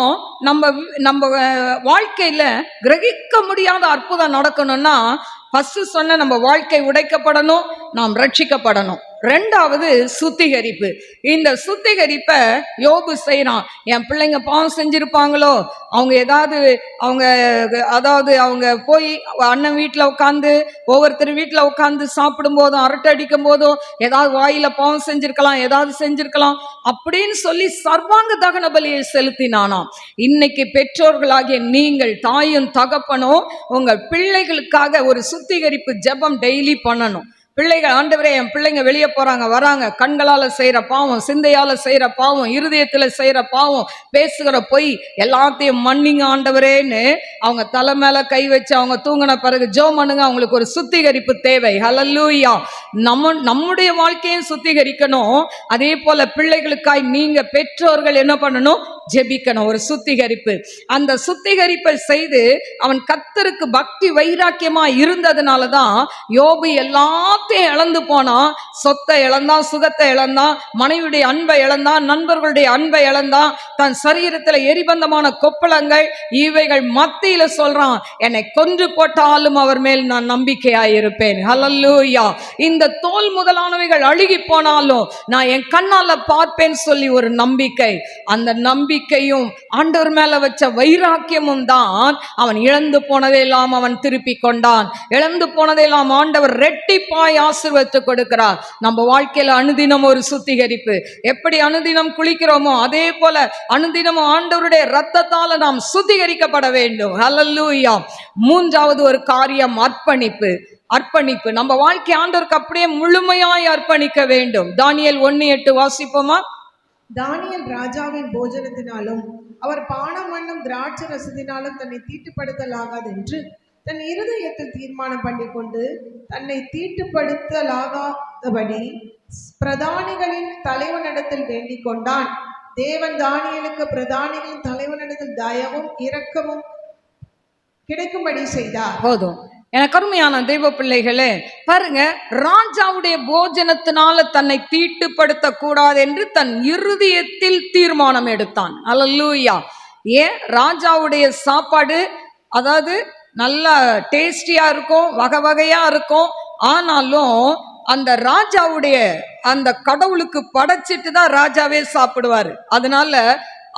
நம்ம வாழ்க்கையில கிரகிக்க முடியாத அற்புதம் நடக்கணும்னா ஃபர்ஸ்ட் சொன்ன நம்ம வாழ்க்கை உடைக்கப்படணும், நாம் ரட்சிக்கப்படணும். ரெண்டாவது சுத்திகரிப்பு. இந்த சுத்திகரிப்பை யோபு செய்யறான். என் பிள்ளைங்க பாவம் செஞ்சிருப்பாங்களோ, அவங்க ஏதாவது அவங்க போய் அண்ணன் வீட்டில் உட்காந்து ஒவ்வொருத்தர் வீட்டில் உட்காந்து சாப்பிடும் போதும் அரட்டை அடிக்கும் போதும் ஏதாவது வாயில பாவம் செஞ்சிருக்கலாம், ஏதாவது செஞ்சிருக்கலாம் அப்படின்னு சொல்லி சர்வாங்க தகன பலியை செலுத்தினானாம். இன்னைக்கு பெற்றோர்களாகிய நீங்கள், தாயும் தகப்பனும் உங்கள் பிள்ளைகளுக்காக ஒரு சுத்திகரிப்பு ஜெபம் டெய்லி பண்ணணும். பிள்ளைகள், ஆண்டவரே என் பிள்ளைங்க வெளியே போறாங்க வராங்க, கண்களால செய்யற பாவம், சிந்தையால செய்யற பாவம், இருதயத்துல செய்யற பாவம், பேசுகிற பொய் எல்லாத்தையும் மன்னிங்க ஆண்டவரேன்னு அவங்க தலை மேல கை வச்சு அவங்க தூங்கின பிறகு ஜெபம் பண்ணுங்க. அவங்களுக்கு ஒரு சுத்திகரிப்பு தேவை. ஹல்லேலூயா. நம்முடைய வாழ்க்கையும் சுத்திகரிக்கணும். அதே போல பிள்ளைகளுக்காய் நீங்க பெற்றோர்கள் என்ன பண்ணணும்? ஜெபிக்கணும். ஒரு சுத்திகரிப்பு. அந்த சுத்திகரிப்பை செய்து அவன் கர்த்தருக்கு பக்தி வைராக்கியமா இருந்ததுனாலதான் யோபு எல்லாத்தையும் இழந்து போனான். சொத்தை இழந்தான், சுகத்தை இழந்தான், மனைவியுடைய அன்பை இழந்தான், நண்பர்களுடைய அன்பை இழந்தான், தன் சரீரத்தில் எரிபந்தமான கொப்பளங்கள் இவைகள் மத்தியில சொல்றான், என்னை கொன்று போட்டாலும் அவர் மேல் நான் நம்பிக்கையாயிருப்பேன். ஹல்லேலூயா. இந்த தோல் முதலானவைகள் அழுகி போனாலும் நான் என் கண்ணால பார்ப்பேன் சொல்லி ஒரு நம்பிக்கை. அந்த நம்பிக்கையும் ஆண்டவர் மேல வச்ச வைராக்கியமும் தான் அவன் இழந்து போனதெல்லாம் அவன் திருப்பி கொண்டான். இழந்து போனதெல்லாம் ஆண்டவர் ரெட்டிப்பாய் ஆசீர்வதித்து கொடுக்கிறார். நம்ம வாழ்க்கையில அனுதினம் ஒரு சுத்திகரிப்பு. எப்படி அனுதினம் குளிக்கிறோமோ அதே போல அனுதினமும் ஆண்டவருடைய இரத்தத்தால நாம் சுத்திகரிக்கப்பட வேண்டும். ஹல்லேலூயா. மூன்றாவது ஒரு காரியம் அர்ப்பணிப்பு. அர்ப்பணிப்பு. நம்ம வாழ்க்கை ஆண்டவருக்கு அப்படியே முழுமையாய் அர்ப்பணிக்க வேண்டும். தானியேல் 1:8 வாசிப்போமா? தானியேல் ராஜாவின் போஜனத்தினாலும் அவர் பானம் பண்ணும் திராட்சை ரசத்தினாலும் தன்னை தீட்டுப்படுத்தலாகாது என்று தன் இருதயத்தில் தீர்மானம் பண்ணி கொண்டு தன்னை தீட்டுப்படுத்தலாகாதபடி பிரதானிகளின் தலைவனிடத்தில் வேண்டிக் கொண்டான். தேவன் தானியேலுக்கு பிரதானிகளின் தலைவனிடத்தில் தயவும் இரக்கமும் கிடைக்கும்படி செய்தார். போதும். எனக்கு அருமையான தெய்வ பிள்ளைகளே, பாருங்க, ராஜாவுடைய போஜனத்தினால தன்னை தீட்டுப்படுத்த கூடாது என்று தன் இருதயத்தில் தீர்மானம் எடுத்தான். அல்லேலூயா. ஏன்? ராஜாவுடைய சாப்பாடு அதாவது நல்லா டேஸ்டியா இருக்கும், வகை வகையா இருக்கும். ஆனாலும் அந்த ராஜாவுடைய அந்த கடவுளுக்கு படைச்சிட்டு தான் ராஜாவே சாப்பிடுவாரு. அதனால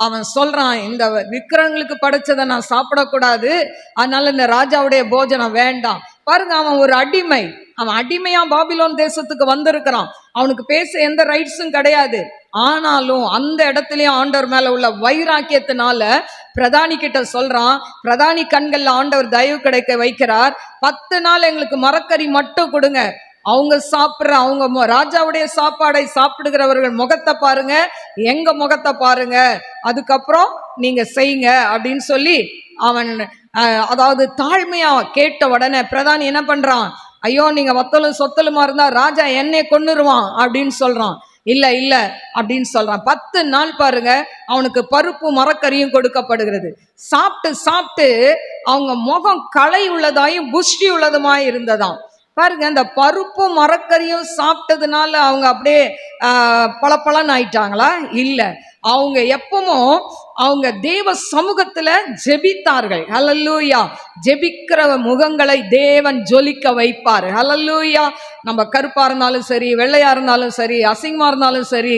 அவன் சொல்றான், இந்த விக்கிரங்களுக்கு படைச்சதை நான் சாப்பிடக்கூடாது, அதனால இந்த ராஜாவுடைய போஜனம் வேண்டாம். பாருங்க, அவன் ஒரு அடிமை. அவன் அடிமையா பாபிலோன் தேசத்துக்கு வந்திருக்கிறான். அவனுக்கு பேச எந்த ரைட்ஸும் கிடையாது. ஆனாலும் அந்த இடத்துலயும் ஆண்டவர் மேல உள்ள வைராக்கியத்தினால பிரதானி கிட்ட சொல்றான். பிரதானி கண்கள்ல ஆண்டவர் தயவு கிடைக்க வைக்கிறார். 10 நாள் எங்களுக்கு மரக்கறி மட்டும் கொடுங்க. அவங்க சாப்பிட்ற அவங்க ராஜாவுடைய சாப்பாடை சாப்பிடுகிறவர்கள் முகத்தை பாருங்க, எங்க முகத்தை பாருங்க, அதுக்கப்புறம் நீங்க செய்யுங்க அப்படின்னு சொல்லி அவன் அதாவது தாழ்மையா கேட்ட உடனே பிரதானி என்ன பண்றான்? ஐயோ, நீங்க வத்தலும் சொத்தலுமா இருந்தா ராஜா என்னை கொன்னுருவான் அப்படின்னு சொல்றான். இல்ல இல்ல அப்படின்னு சொல்றான். 10 நாள் பாருங்க, அவனுக்கு பருப்பு மரக்கறியும் கொடுக்கப்படுகிறது. சாப்பிட்டு சாப்பிட்டு அவங்க முகம் களை உள்ளதாயும் புஷ்டி உள்ளதுமாய் இருந்ததாம். பாருங்க, இந்த பருப்பும் மரக்கறியும் சாப்பிட்டதுனால அவங்க அப்படியே பளபளன்னு ஆயிட்டாங்களா? இல்ல, அவங்க எப்பவும் அவங்க தேவ சமூகத்துல ஜெபித்தார்கள். ஹல்லேலூயா. ஜெபிக்கிற முகங்களை தேவன் ஜொலிக்க வைப்பார். ஹல்லேலூயா. நம்ம கருப்பா இருந்தாலும் சரி, வெள்ளையா இருந்தாலும் சரி, அசிங்கமா இருந்தாலும் சரி,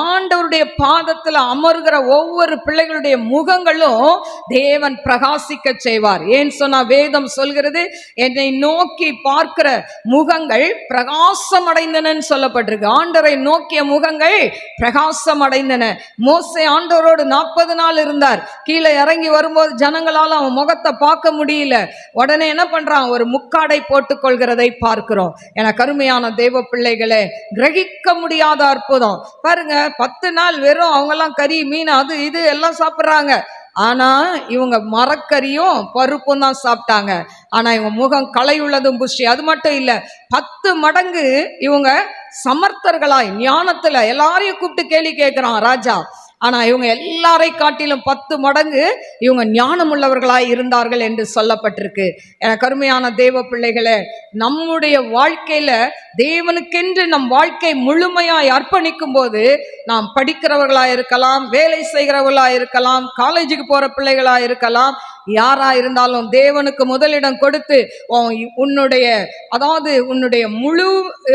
ஆண்டவருடைய பாதத்துல அமர்கிற ஒவ்வொரு பிள்ளைகளுடைய முகங்களும் தேவன் பிரகாசிக்க செய்வார். ஏன் சொன்னா வேதம் சொல்கிறது, என்னை நோக்கி பார்க்கிற முகங்கள் பிரகாசம் அடைந்தனன்னு சொல்லப்பட்டிருக்கு. ஆண்டவரை நோக்கிய முகங்கள் பிரகாசம் அடைந்தன. மோசே ஆண்டவரோடு 40 நாள் இருந்தார். கீழே இறங்கி வரும்போது ஜனங்களால அவன் முகத்தை பார்க்க முடியல. உடனே என்ன பண்றான்? ஒரு முக்காடை போட்டுக் கொள்கிறதை பார்க்கிறோம். என கருமையான தெய்வ பிள்ளைகளே, கிரகிக்க முடியாத அற்புதம் பாருங்க. 10 நாள் வெறும் அவங்கெல்லாம் கறி மீன் அது இது எல்லாம் சாப்பிட்றாங்க. ஆனா இவங்க மரக்கறியும் பருப்பும் தான் சாப்பிட்டாங்க. ஆனா இவங்க முகம் களை உள்ளதும் புஷ்டி. அது மட்டும் இல்ல, 10 மடங்கு இவங்க சமர்த்தர்களாய் ஞானத்துல எல்லாரையும் கூப்பிட்டு கேள்வி கேட்கிறான் ராஜா. ஆனா இவங்க எல்லாரை காட்டிலும் 10 மடங்கு இவங்க ஞானம் உள்ளவர்களாய் இருந்தார்கள் என்று சொல்லப்பட்டிருக்கு. எனக்கு அருமையான தேவ பிள்ளைகளே, நம்முடைய வாழ்க்கையில தேவனுக்கென்று நம் வாழ்க்கை முழுமையாய் அர்ப்பணிக்கும் போது நாம் படிக்கிறவர்களா இருக்கலாம், வேலை செய்கிறவர்களா இருக்கலாம், காலேஜுக்கு போற பிள்ளைகளா இருக்கலாம், யாரா இருந்தாலும் தேவனுக்கு முதலிடம் கொடுத்து உன்னுடைய உன்னுடைய முழு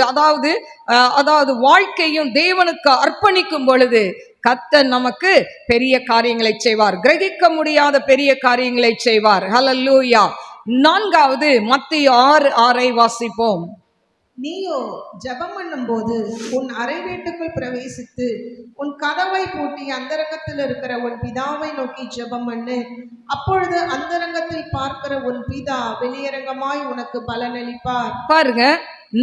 அதாவது வாழ்க்கையும் தேவனுக்கு அர்ப்பணிக்கும் பொழுது கர்த்தர் நமக்கு பெரிய காரியங்களை செய்வார், கிரகிக்க முடியாத பெரிய காரியங்களை செய்வார். ஹல்லேலூயா. 4வது மத்தேயு 6:6 வாசிப்போம். நீயோ ஜெபம் பண்ணும் போது உன் அறை வீட்டுக்குள் பிரவேசித்து உன் கதவை பூட்டி அந்தரங்கத்தில் இருக்கிற உன் பிதாவை நோக்கி ஜெபம் பண்ணு. அப்பொழுது அந்தரங்கத்தில் பார்க்கிற உன் பிதா வெளியரங்கமாய் உனக்கு பலனளிப்பார். பாருங்க,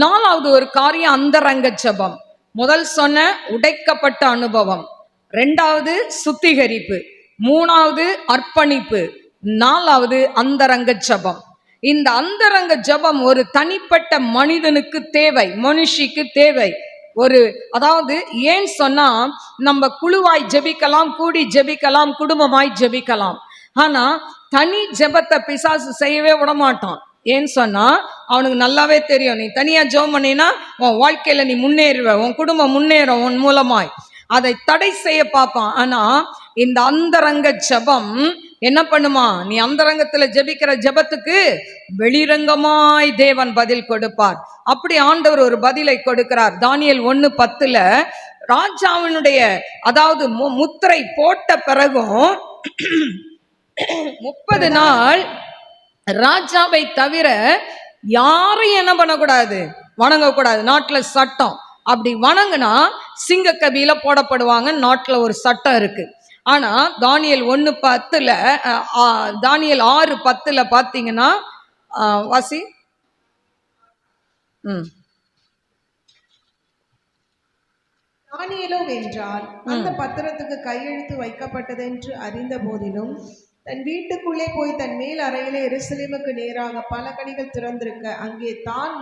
4வது ஒரு காரியம் அந்தரங்க ஜெபம். முதல் சொன்ன உடைக்கப்பட்ட அனுபவம், 2வது சுத்திகரிப்பு, 3வது அர்ப்பணிப்பு, 4வது அந்தரங்க ஜெபம். இந்த அந்தரங்க ஜெபம் ஒரு தனிப்பட்ட மனிதனுக்கு தேவை, மனுஷிக்கு தேவை. ஏன் சொன்னா, நம்ம குழுவாய் ஜெபிக்கலாம், கூடி ஜெபிக்கலாம், குடும்பமாய் ஜெபிக்கலாம். ஆனா தனி ஜெபத்தை பிசாசு செய்யவே விடமாட்டான். ஏன்னு சொன்னா அவனுக்கு நல்லாவே தெரியும், நீ தனியா ஜெபம் பண்ணினா உன் வாழ்க்கையில நீ முன்னேறுவ, உன் குடும்பம் முன்னேறும் உன் மூலமாய். அதை தடை செய்ய பார்ப்பான். ஆனா இந்த அந்தரங்க ஜெபம் என்ன பண்ணுமா, நீ அந்தரங்கத்துல ஜெபிக்கிற ஜெபத்துக்கு வெளிரங்கமாய் தேவன் பதில் கொடுப்பார். அப்படி ஆண்டவர் ஒரு பதிலை கொடுக்கிறார். தானியேல் 1:10 ராஜாவினுடைய முத்திரை போட்ட பிறகும் 30 நாள் ராஜாவை தவிர யாரையும் என்ன பண்ணக்கூடாது, வணங்கக்கூடாது. நாட்டுல சட்டம், அப்படி வணங்குனா சிங்க கபில போடப்படுவாங்க. நாட்டுல ஒரு சட்டம் இருக்கு. ஆனா தானியேல் 1:10 தானியேல் 6:10 பாத்தீங்கன்னா வாசி. தானியேலோ வென்றால் அந்த பத்திரத்துக்கு கையெழுத்து வைக்கப்பட்டது என்று அறிந்த போதிலும் தன் வீட்டுக்குள்ளே போய் தன் மேல் அறையிலே எருசலேமுக்கு நேராக பலகணிகள் திறந்திருக்க அங்கே தான்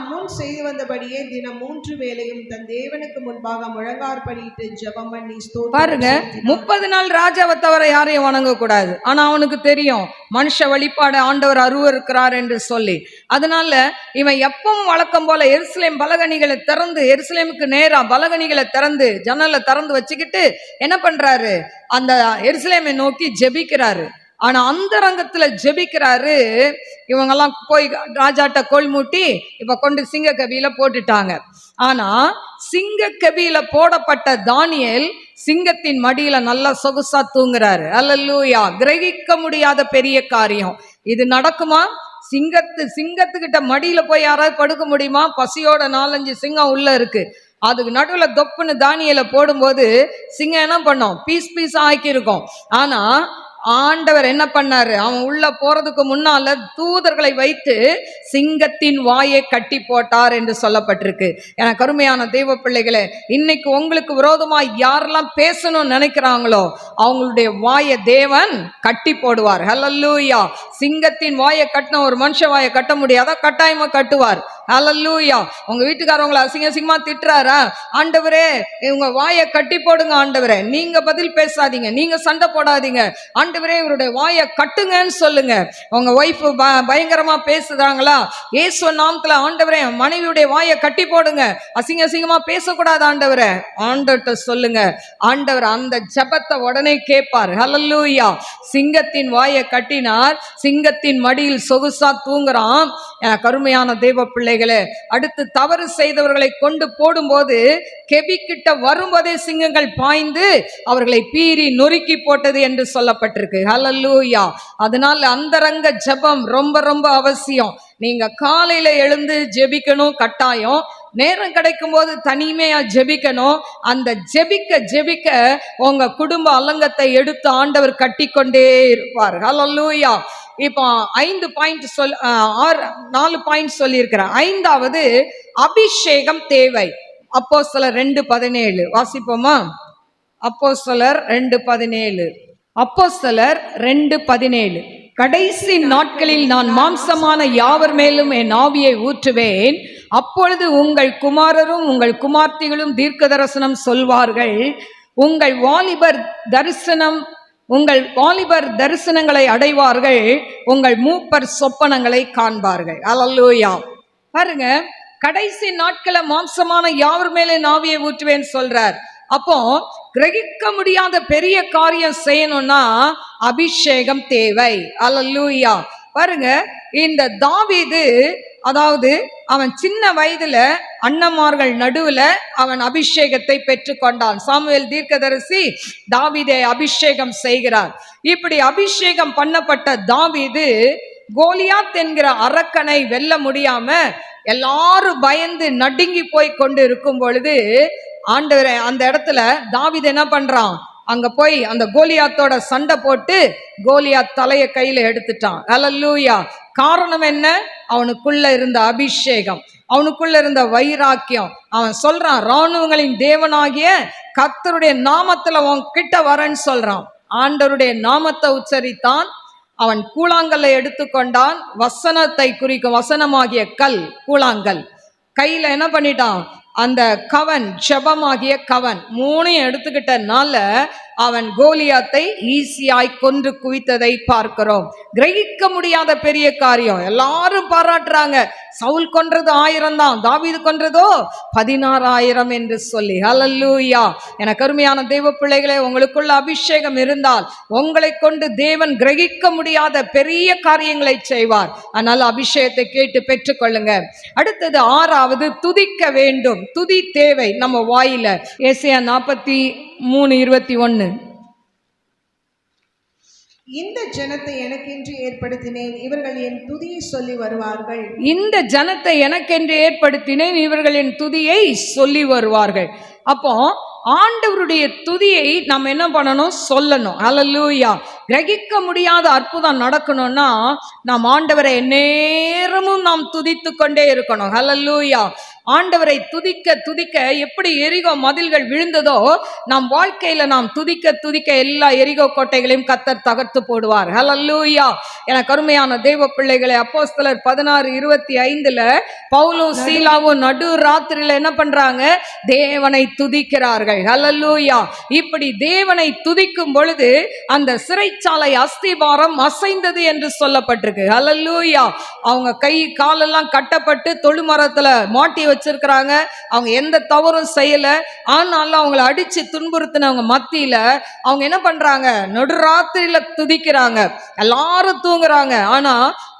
முன் செய்து வந்தபடியே தினம் 3 வேளையும் தன் தேவனுக்கு முன்பாக முழங்காற்படியிட்டு ஜெபம் பண்ணி பாருங்க, 30 நாள் ராஜாவை தவிர யாரையும் வணங்க கூடாது. ஆனா அவனுக்கு தெரியும் மனுஷ வழிபாடு ஆண்டவர் அருவருக்கிறார் என்று சொல்லி. அதனால இவன் எப்பவும் வழக்கம் போல எருசலேம் பலகணிகளை திறந்து, எருசலேமுக்கு நேரா பலகணிகளை திறந்து ஜன்னலை திறந்து வச்சுக்கிட்டு என்ன பண்றாரு, அந்த எருசலேமை நோக்கி ஜெபிக்கிறாரு. ஆனா அந்த ரங்கத்துல ஜெபிக்கிறாரு. இவங்கெல்லாம் போய் ராஜாட்ட கோல் மூட்டி இப்ப கொண்டு சிங்க கபில போட்டுட்டாங்க. ஆனா சிங்க கபில போடப்பட்ட தானியேல் சிங்கத்தின் மடியில நல்லா சொகுசா தூங்குறாரு. அல்லேலூயா. கிரகிக்க முடியாத பெரிய காரியம் இது நடக்குமா? சிங்கத்துக்கிட்ட மடியில போய் யாராவது படுக்க முடியுமா? பசியோட 4-5 சிங்கம் உள்ள இருக்கு. அதுக்கு நடுவுல தொப்புன்னு தானியேல போடும்போது சிங்கம் என்ன பண்ணும், பீஸ் ஆக்கி இருக்கும். ஆனா ஆண்டவர் என்ன பண்ணாரு, அவன் உள்ள போறதுக்கு முன்னால தூதர்களை வைத்து சிங்கத்தின் வாயை கட்டி போட்டார் என்று சொல்லப்பட்டிருக்கு. எனக்கு அருமையான தெய்வ பிள்ளைகளே, இன்னைக்கு உங்களுக்கு விரோதமா யாரெல்லாம் பேசணும்னு நினைக்கிறாங்களோ அவங்களுடைய வாயை தேவன் கட்டி போடுவார். ஹல்லேலூயா. சிங்கத்தின் வாயை கட்டின ஒரு மனுஷ வாயை கட்ட முடியாதா? கட்டாயமா கட்டுவார். ஹல்லேலூயா. உங்க வீட்டுக்காரவங்களை அசிங்கமா திட்டுறாரா, ஆண்டவரே இவங்க வாயை கட்டி போடுங்க ஆண்டவரே, நீங்க பதில் பேசாதீங்க, நீங்க சண்டை போடாதீங்க, ஆண்டவரே இவருடைய வாயை கட்டுங்கன்னு சொல்லுங்க. உங்க ஒய்ஃப் பயங்கரமா பேசுறாங்களா, இயேசு நாமத்துல ஆண்டவரே மனைவியுடைய வாயை கட்டி போடுங்க, அசிங்கமா பேசக்கூடாது ஆண்டவரே, ஆண்டவர்கிட்ட சொல்லுங்க. ஆண்டவர் அந்த ஜெபத்தை உடனே கேட்பார். ஹல்லேலூயா. சிங்கத்தின் வாயை கட்டினார், சிங்கத்தின் மடியில் சொகுசா தூங்குறான். கருமையான தெய்வ பிள்ளைகளே, அடுத்து தவறு செய்தவர்களை கொண்டு போடும்போது கெபிக்கிட்ட வரும்போதே சிங்கங்கள் பாய்ந்து அவர்களை பீறி நொறுக்கி போட்டது என்று சொல்லப்பட்டிருக்கு. ஹல்லேலூயா. அதனால அந்தரங்க ஜெபம் ரொம்ப ரொம்ப அவசியம். நீங்க காலையில எழுந்து ஜெபிக்கணும், கட்டாயம். நேரம் கிடைக்கும் போது தனிமையா ஜெபிக்கணும். அந்த ஜெபிக்க உங்க குடும்ப அலங்கத்தை எடுத்து ஆண்டவர் கட்டி கொண்டே இருப்பார். ஹல்லேலூயா. இப்போ 5 பாயிண்ட் 4 பாயிண்ட் சொல்லி இருக்கிறேன். 5வது அபிஷேகம் தேவை. அப்போஸ்தலர் 2:17 வாசிப்போமா? அப்போஸ்தலர் 2:17. அப்போஸ்தலர் 2:17. கடைசி நாட்களில் நான் மாம்சமான யாவர் மேலும் என் ஆவியை ஊற்றுவேன், அப்பொழுது உங்கள் குமாரரும் உங்கள் குமார்த்திகளும் தீர்க்க தரிசனம் சொல்வார்கள், உங்கள் வாலிபர் தரிசனங்களை அடைவார்கள், உங்கள் மூப்பர் சொப்பனங்களை காண்பார்கள். அல்லேலூயா. பாருங்க, கடைசி நாட்கள மாம்சமான யாவர் மேலே ஆவியை ஊற்றுவேன் சொல்றார். அப்போ கிரகிக்க முடியாத பெரிய காரியம் செய்யணும்னா அபிஷேகம் தேவை. அல்லேலூயா. பாருங்க, இந்த தாவீது அதாவது அவன் சின்ன வயதுல அண்ணன்மார்கள் நடுவுல அவன் அபிஷேகத்தை பெற்று கொண்டான். சாமுவேல் தீர்க்கதரிசி தாவீதை அபிஷேகம் செய்கிறார். இப்படி அபிஷேகம் பண்ணப்பட்ட தாவீது கோலியாத் என்கிற அரக்கனை வெல்ல முடியாம எல்லாரும் பயந்து நடுங்கி போய் கொண்டு இருக்கும் பொழுது ஆண்டவரே அந்த இடத்துல தாவீது என்ன பண்றான், அங்க போய் அந்த கோலியாத்தோட சண்டை போட்டு கோலியாத் தலைய கையில எடுத்துட்டான். அல்லேலூயா. காரணம் என்ன? அவனுக்குள்ள இருந்த அபிஷேகம், அவனுக்குள்ள இருந்த வைராக்கியம். அவன் சொல்றான், ராணுவங்களின் தேவனாகிய கர்த்தருடைய நாமத்துல உன் கிட்ட வரேன்னு சொல்றான். ஆண்டவருடைய நாமத்தை உச்சரித்தான். அவன் கூழாங்கல்லை எடுத்துக்கொண்டான். வசனத்தை குறிக்கும் வசனமாகிய கல், கூழாங்கல் கையில என்ன பண்ணிட்டான், அந்த கவன், ஜெபமாகிய கவன் மூணையும் எடுத்துக்கிட்டனால அவன் கோலியாத்தை ஈஸியாய் கொன்று குவித்ததை பார்க்கிறோம். கிரகிக்க முடியாத பெரிய காரியம். எல்லாரும் பாராட்டுறாங்க, சவுல் கொன்றது 1000 தான், தாவீது கொன்றதோ 16,000 என்று சொல்லி. ஹல்லேலூயா. எனக்கு அருமையான தெய்வ பிள்ளைகளே, உங்களுக்குள்ள அபிஷேகம் இருந்தால் உங்களை கொண்டு தேவன் கிரகிக்க முடியாத பெரிய காரியங்களை செய்வார். அதனால அபிஷேகத்தை கேட்டு பெற்றுக்கொள்ளுங்க. அடுத்தது 6வது, துதிக்க வேண்டும். துதி தேவை நம்ம வாயில. ஏசாயா 43:21. இந்த ஜனத்தை எனக்கென்று ஏற்படுத்தினேன், இவர்கள் என் துதியை சொல்லி வருவார்கள். இந்த ஜனத்தை எனக்கென்று ஏற்படுத்தினேன், இவர்கள் என் துதியை சொல்லி வருவார்கள். அப்போ ஆண்டவருடைய துதியை நம்ம என்ன பண்ணணும், சொல்லணும். அல்லேலூயா. கிரகிக்க முடியாத அற்புதம் நடக்கணும்னா நாம் ஆண்டவரை எந்நேரமும் நாம் துதித்து கொண்டே இருக்கணும். அல்லேலூயா. ஆண்டவரை துதிக்க துதிக்க எப்படி எரிகோ மதில்கள் விழுந்ததோ நம் வாழ்க்கையில நாம் துதிக்க துதிக்க எல்லா எரிகோ கோட்டைகளையும் கர்த்தர் தகர்த்து போடுவார். ஹல்லேலூயா. எனக்கு அருமையான தேவ பிள்ளைகளே, அப்போஸ்தலர் 16:25 பவுலும் சீலாவும் நடு ராத்திரியில என்ன பண்றாங்க, தேவனை துதிக்கிறார்கள். ஹல்லேலூயா. இப்படி தேவனை துதிக்கும் பொழுது அந்த சிறைச்சாலை அஸ்திபாரம் அசைந்தது என்று சொல்லப்பட்டிருக்கு. ஹல்லேலூயா. அவங்க கை காலெல்லாம் கட்டப்பட்டு தொழுமரத்துல மாட்டி வச்சிருக்கிறாங்க. அவங்க எந்த தவறும் செய்யல. ஆனாலும் அவங்களை அடிச்சு துன்புறுத்தினவங்க மத்தியில அவங்க என்ன பண்றாங்க, நடுராத்திரியில துதிக்கிறாங்க. எல்லாரும் தூங்குறாங்க. ஆனா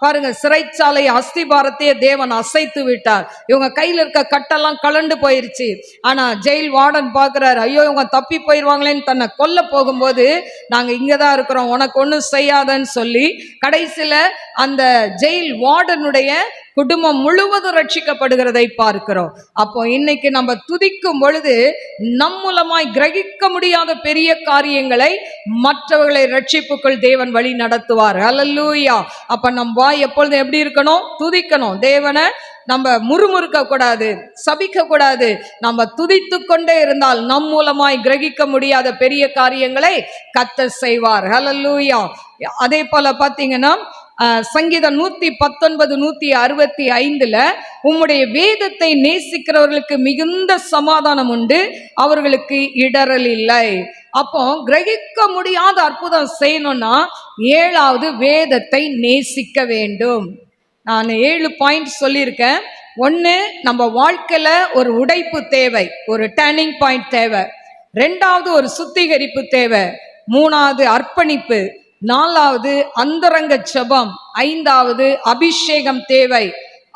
பாருங்க, சிறைச்சாலை அஸ்திபாரத்தையே தேவன் அசைத்து விட்டார். இவங்க கையில இருக்க கட்டெல்லாம் கலண்டு போயிருச்சு. ஆனா ஜெயில் வார்டன் பாக்குறாரு, ஐயோ இவங்க தப்பி போயிருவாங்களேன்னு தன்னை கொல்ல போகும்போது, நாங்க இங்கதான் இருக்கிறோம், உனக்கு ஒன்றும் செய்யாதன்னு சொல்லி கடைசியில அந்த ஜெயில் வார்டனுடைய குடும்பம் முழுவதும் ரட்சிக்கப்படுகிறதை பார்க்கிறோம். அப்போ இன்னைக்கு நம்ம துதிக்கும் பொழுது நம் மூலமாய் கிரகிக்க முடியாத பெரிய காரியங்களை மற்றவர்களை ரட்சிப்புக்குள் தேவன் வழி நடத்துவார். ஹல்லேலூயா. அப்ப நம் வாய் எப்பொழுதும் எப்படி இருக்கணும், துதிக்கணும். தேவனை நம்ம முறுமுறுக்க கூடாது, சபிக்க கூடாது. நம்ம துதித்து கொண்டே இருந்தால் நம் மூலமாய் கிரகிக்க முடியாத பெரிய காரியங்களை கர்த்தர் செய்வார். ஹல்லேலூயா. அதே போல பாத்தீங்கன்னா சங்கீதம் 119 165 உம்முடைய வேதத்தை நேசிக்கிறவர்களுக்கு மிகுந்த சமாதானம் உண்டு, அவர்களுக்கு இடரல் இல்லை. அப்போ கிரகிக்க முடியாத அற்புதம் செய்யணும்னா 7வது வேதத்தை நேசிக்க வேண்டும். நான் 7 பாயிண்ட் சொல்லியிருக்கேன். 1, நம்ம வாழ்க்கையில ஒரு உடைப்பு தேவை, ஒரு டர்னிங் பாயிண்ட் தேவை. 2வது ஒரு சுத்திகரிப்பு தேவை. 3வது அர்ப்பணிப்பு. 4வது அந்தரங்க ஜெபம். 5வது அபிஷேகம் தேவை.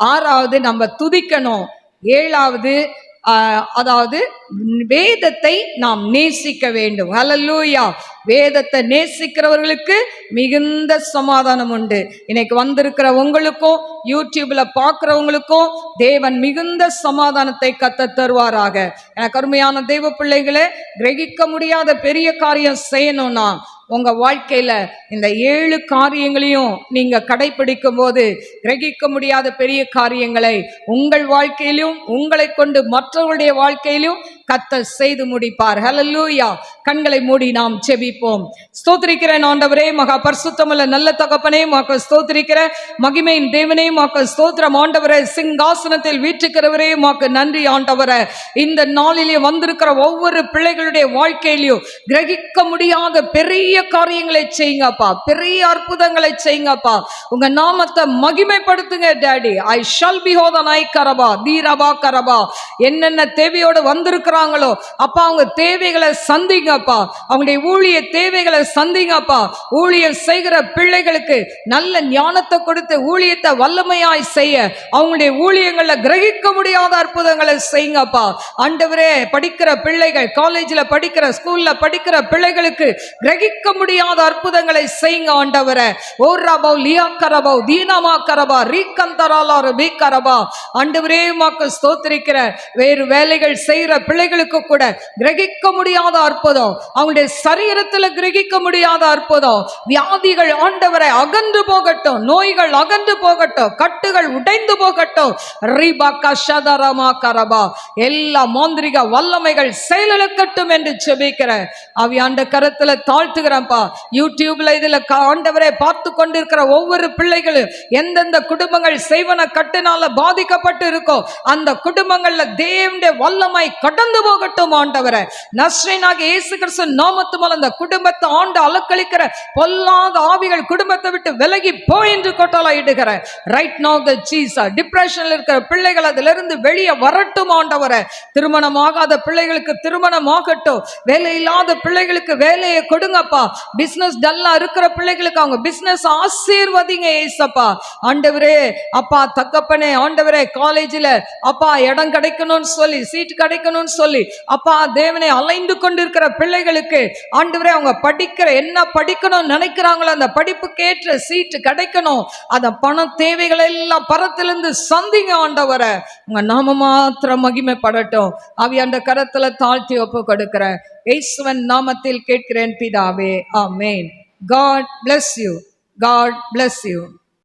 6வது நம்ம துதிக்கணும். 7வது அதாவது வேதத்தை நாம் நேசிக்க வேண்டும். ஹல்லேலூயா. வேதத்தை நேசிக்கிறவர்களுக்கு மிகுந்த சமாதானம் உண்டு. இன்னைக்கு வந்திருக்கிற உங்களுக்கும் யூடியூப்ல பார்க்கிறவங்களுக்கும் தேவன் மிகுந்த சமாதானத்தை கத்த தருவாராக. எனக்கு அருமையான தெய்வ பிள்ளைகளே, கிரகிக்க முடியாத பெரிய காரியம் செய்யணும்னா உங்க வாழ்க்கையில இந்த 7 காரியங்களையும் நீங்க கடைபிடிக்கும் போது கிரகிக்க முடியாத பெரிய காரியங்களை உங்கள் வாழ்க்கையிலும் உங்களை கொண்டு மற்றவர்களுடைய வாழ்க்கையிலும் கர்த்தர் செய்து முடிப்பார். ஹல்லேலூயா. கண்களை மூடி நாம் ஜெபிப்போம். ஸ்தோத்திரிக்கிறேன் ஆண்டவரே, மகா பரிசுத்தமுள்ள நல்ல தகப்பனே, உமக்கு ஸ்தோத்திரிக்கிறேன். மகிமையின் தேவனே, உமக்கு ஸ்தோத்திரம் ஆண்டவரே. சிங்காசனத்தில் வீற்றிருக்கிறவரே, உமக்கு நன்றி ஆண்டவரே. இந்த நாளிலே வந்திருக்கிற ஒவ்வொரு பிள்ளைகளுடைய வாழ்க்கையிலும் கிரகிக்க முடியாத பெரிய காரியங்களை செய்யுங்கப்பா, பெரிய அற்புதங்களை செய்யுங்கப்பா. உங்க நாமத்தை மகிமைப்படுத்துங்க டாடி. ஐ ஷல் பி ஹோதன் ஐ கரபா தீரபா கரபா. என்னென்ன தேவையோடு வந்திருக்கிற கஷ்டப்படுறாங்களோ அப்பா அவங்க தேவைகளை சந்திங்கப்பா, அவங்களுடைய ஊழிய தேவைகளை சந்திங்கப்பா. ஊழியம் செய்கிற பிள்ளைகளுக்கு நல்ல ஞானத்தை கொடுத்து ஊழியத்தை வல்லமையாய் செய்ய, அவங்களுடைய ஊழியங்களை கிரகிக்க முடியாத அற்புதங்களை செய்யுங்கப்பா. ஆண்டவரே, படிக்கிற பிள்ளைகள், காலேஜ்ல படிக்கிற, ஸ்கூல்ல படிக்கிற பிள்ளைகளுக்கு கிரகிக்க முடியாத அற்புதங்களை செய்யுங்க ஆண்டவரே. ஓ ரபோ லியா கரபோ தீனமா கரபா ரீகந்தராலா ரபி கரபா. ஆண்டவரே உமக்கு ஸ்தோத்திரிக்கிற. வேறு வேலைகள் செய்கிற பிள்ளைகளுக்கு கூட கிரகிக்க முடியாத அற்புதம், அவங்களுடைய சரீரத்தில் கிரகிக்க முடியாத அற்புதம். வியாதிகள் ஆண்டவரை அகன்று போகட்டும், நோய்கள் அகன்று போகட்டும், கட்டுகள் உடைந்து போகட்டும். ரிபா கஷதரமா கரபா. எல்லா மாந்திரிக வல்லமைகள் செயலிழக்கட்டும் என்று செபிக்கிற ஆவியாண்ட கரத்துல தாழ்த்துகிறப்பா. யூடியூப்ல இதுல ஆண்டவரை பார்த்து கொண்டிருக்கிற ஒவ்வொரு பிள்ளைகளும் எந்தெந்த குடும்பங்கள் செய்வன கட்டுனால பாதிக்கப்பட்டு இருக்கோ அந்த குடும்பங்கள்ல தேவனுடைய வல்லமை கடந்து போகட்டும் ஆண்டவரே. நஸ்ரேனாகிய இயேசு கிறிஸ்து நாமத்து மூலம் அந்த குடும்பத்தை ஆண்டு அலக்களிக்கிற பொல்லாத ஆவிகள் குடும்பத்தை விட்டு விலகி போய் என்று கொட்டளையிடுகிற ரைட் நவ தி ஜீசஸ். டிப்ரெஷன்ல இருக்கிற பிள்ளைகள் அதிலிருந்து வெளியே வரட்டும் ஆண்டவரே. திருமணமாகாத பிள்ளைகளுக்கு திருமணம் ஆகட்டும், வேலை இல்லாத பிள்ளைகளுக்கு வேலையை கொடுங்கப்பா. பிசினஸ் டல்லா இருக்கிற பிள்ளைகளுக்கு அவங்க பிசினஸ் ஆசீர்வதிங்க ஏசப்பா. ஆண்டவரே அப்பா தகப்பனே, ஆண்டவரே காலேஜில் அப்பா இடம் கிடைக்கணும்னு சொல்லி, சீட் கிடைக்கணும்னு சொல்லி அப்பா தேவனை அலைந்து கொண்டிருக்கிற பிள்ளைகளுக்கு ஆண்டவரே அவங்க படிக்கிற என்ன படிக்கணும்னு நினைக்கிறாங்களோ அந்த படிப்புக்கு ஏற்ற சீட்டு கிடைக்கணும். அந்த பண தேவைகள் எல்லாம் பரத்திலிருந்து சந்திங்க ஆண்டவரே. உங்க நாம மாத்திரம் மகிமைப்படட்டும். ஆவியாண்ட கரத்துல தாழ்த்தி ஒப்பு கொடுக்கிறேன். இயேசுவின் நாமத்தில் கேட்கிறேன் பிதாவே, ஆமென். God bless you. God bless you.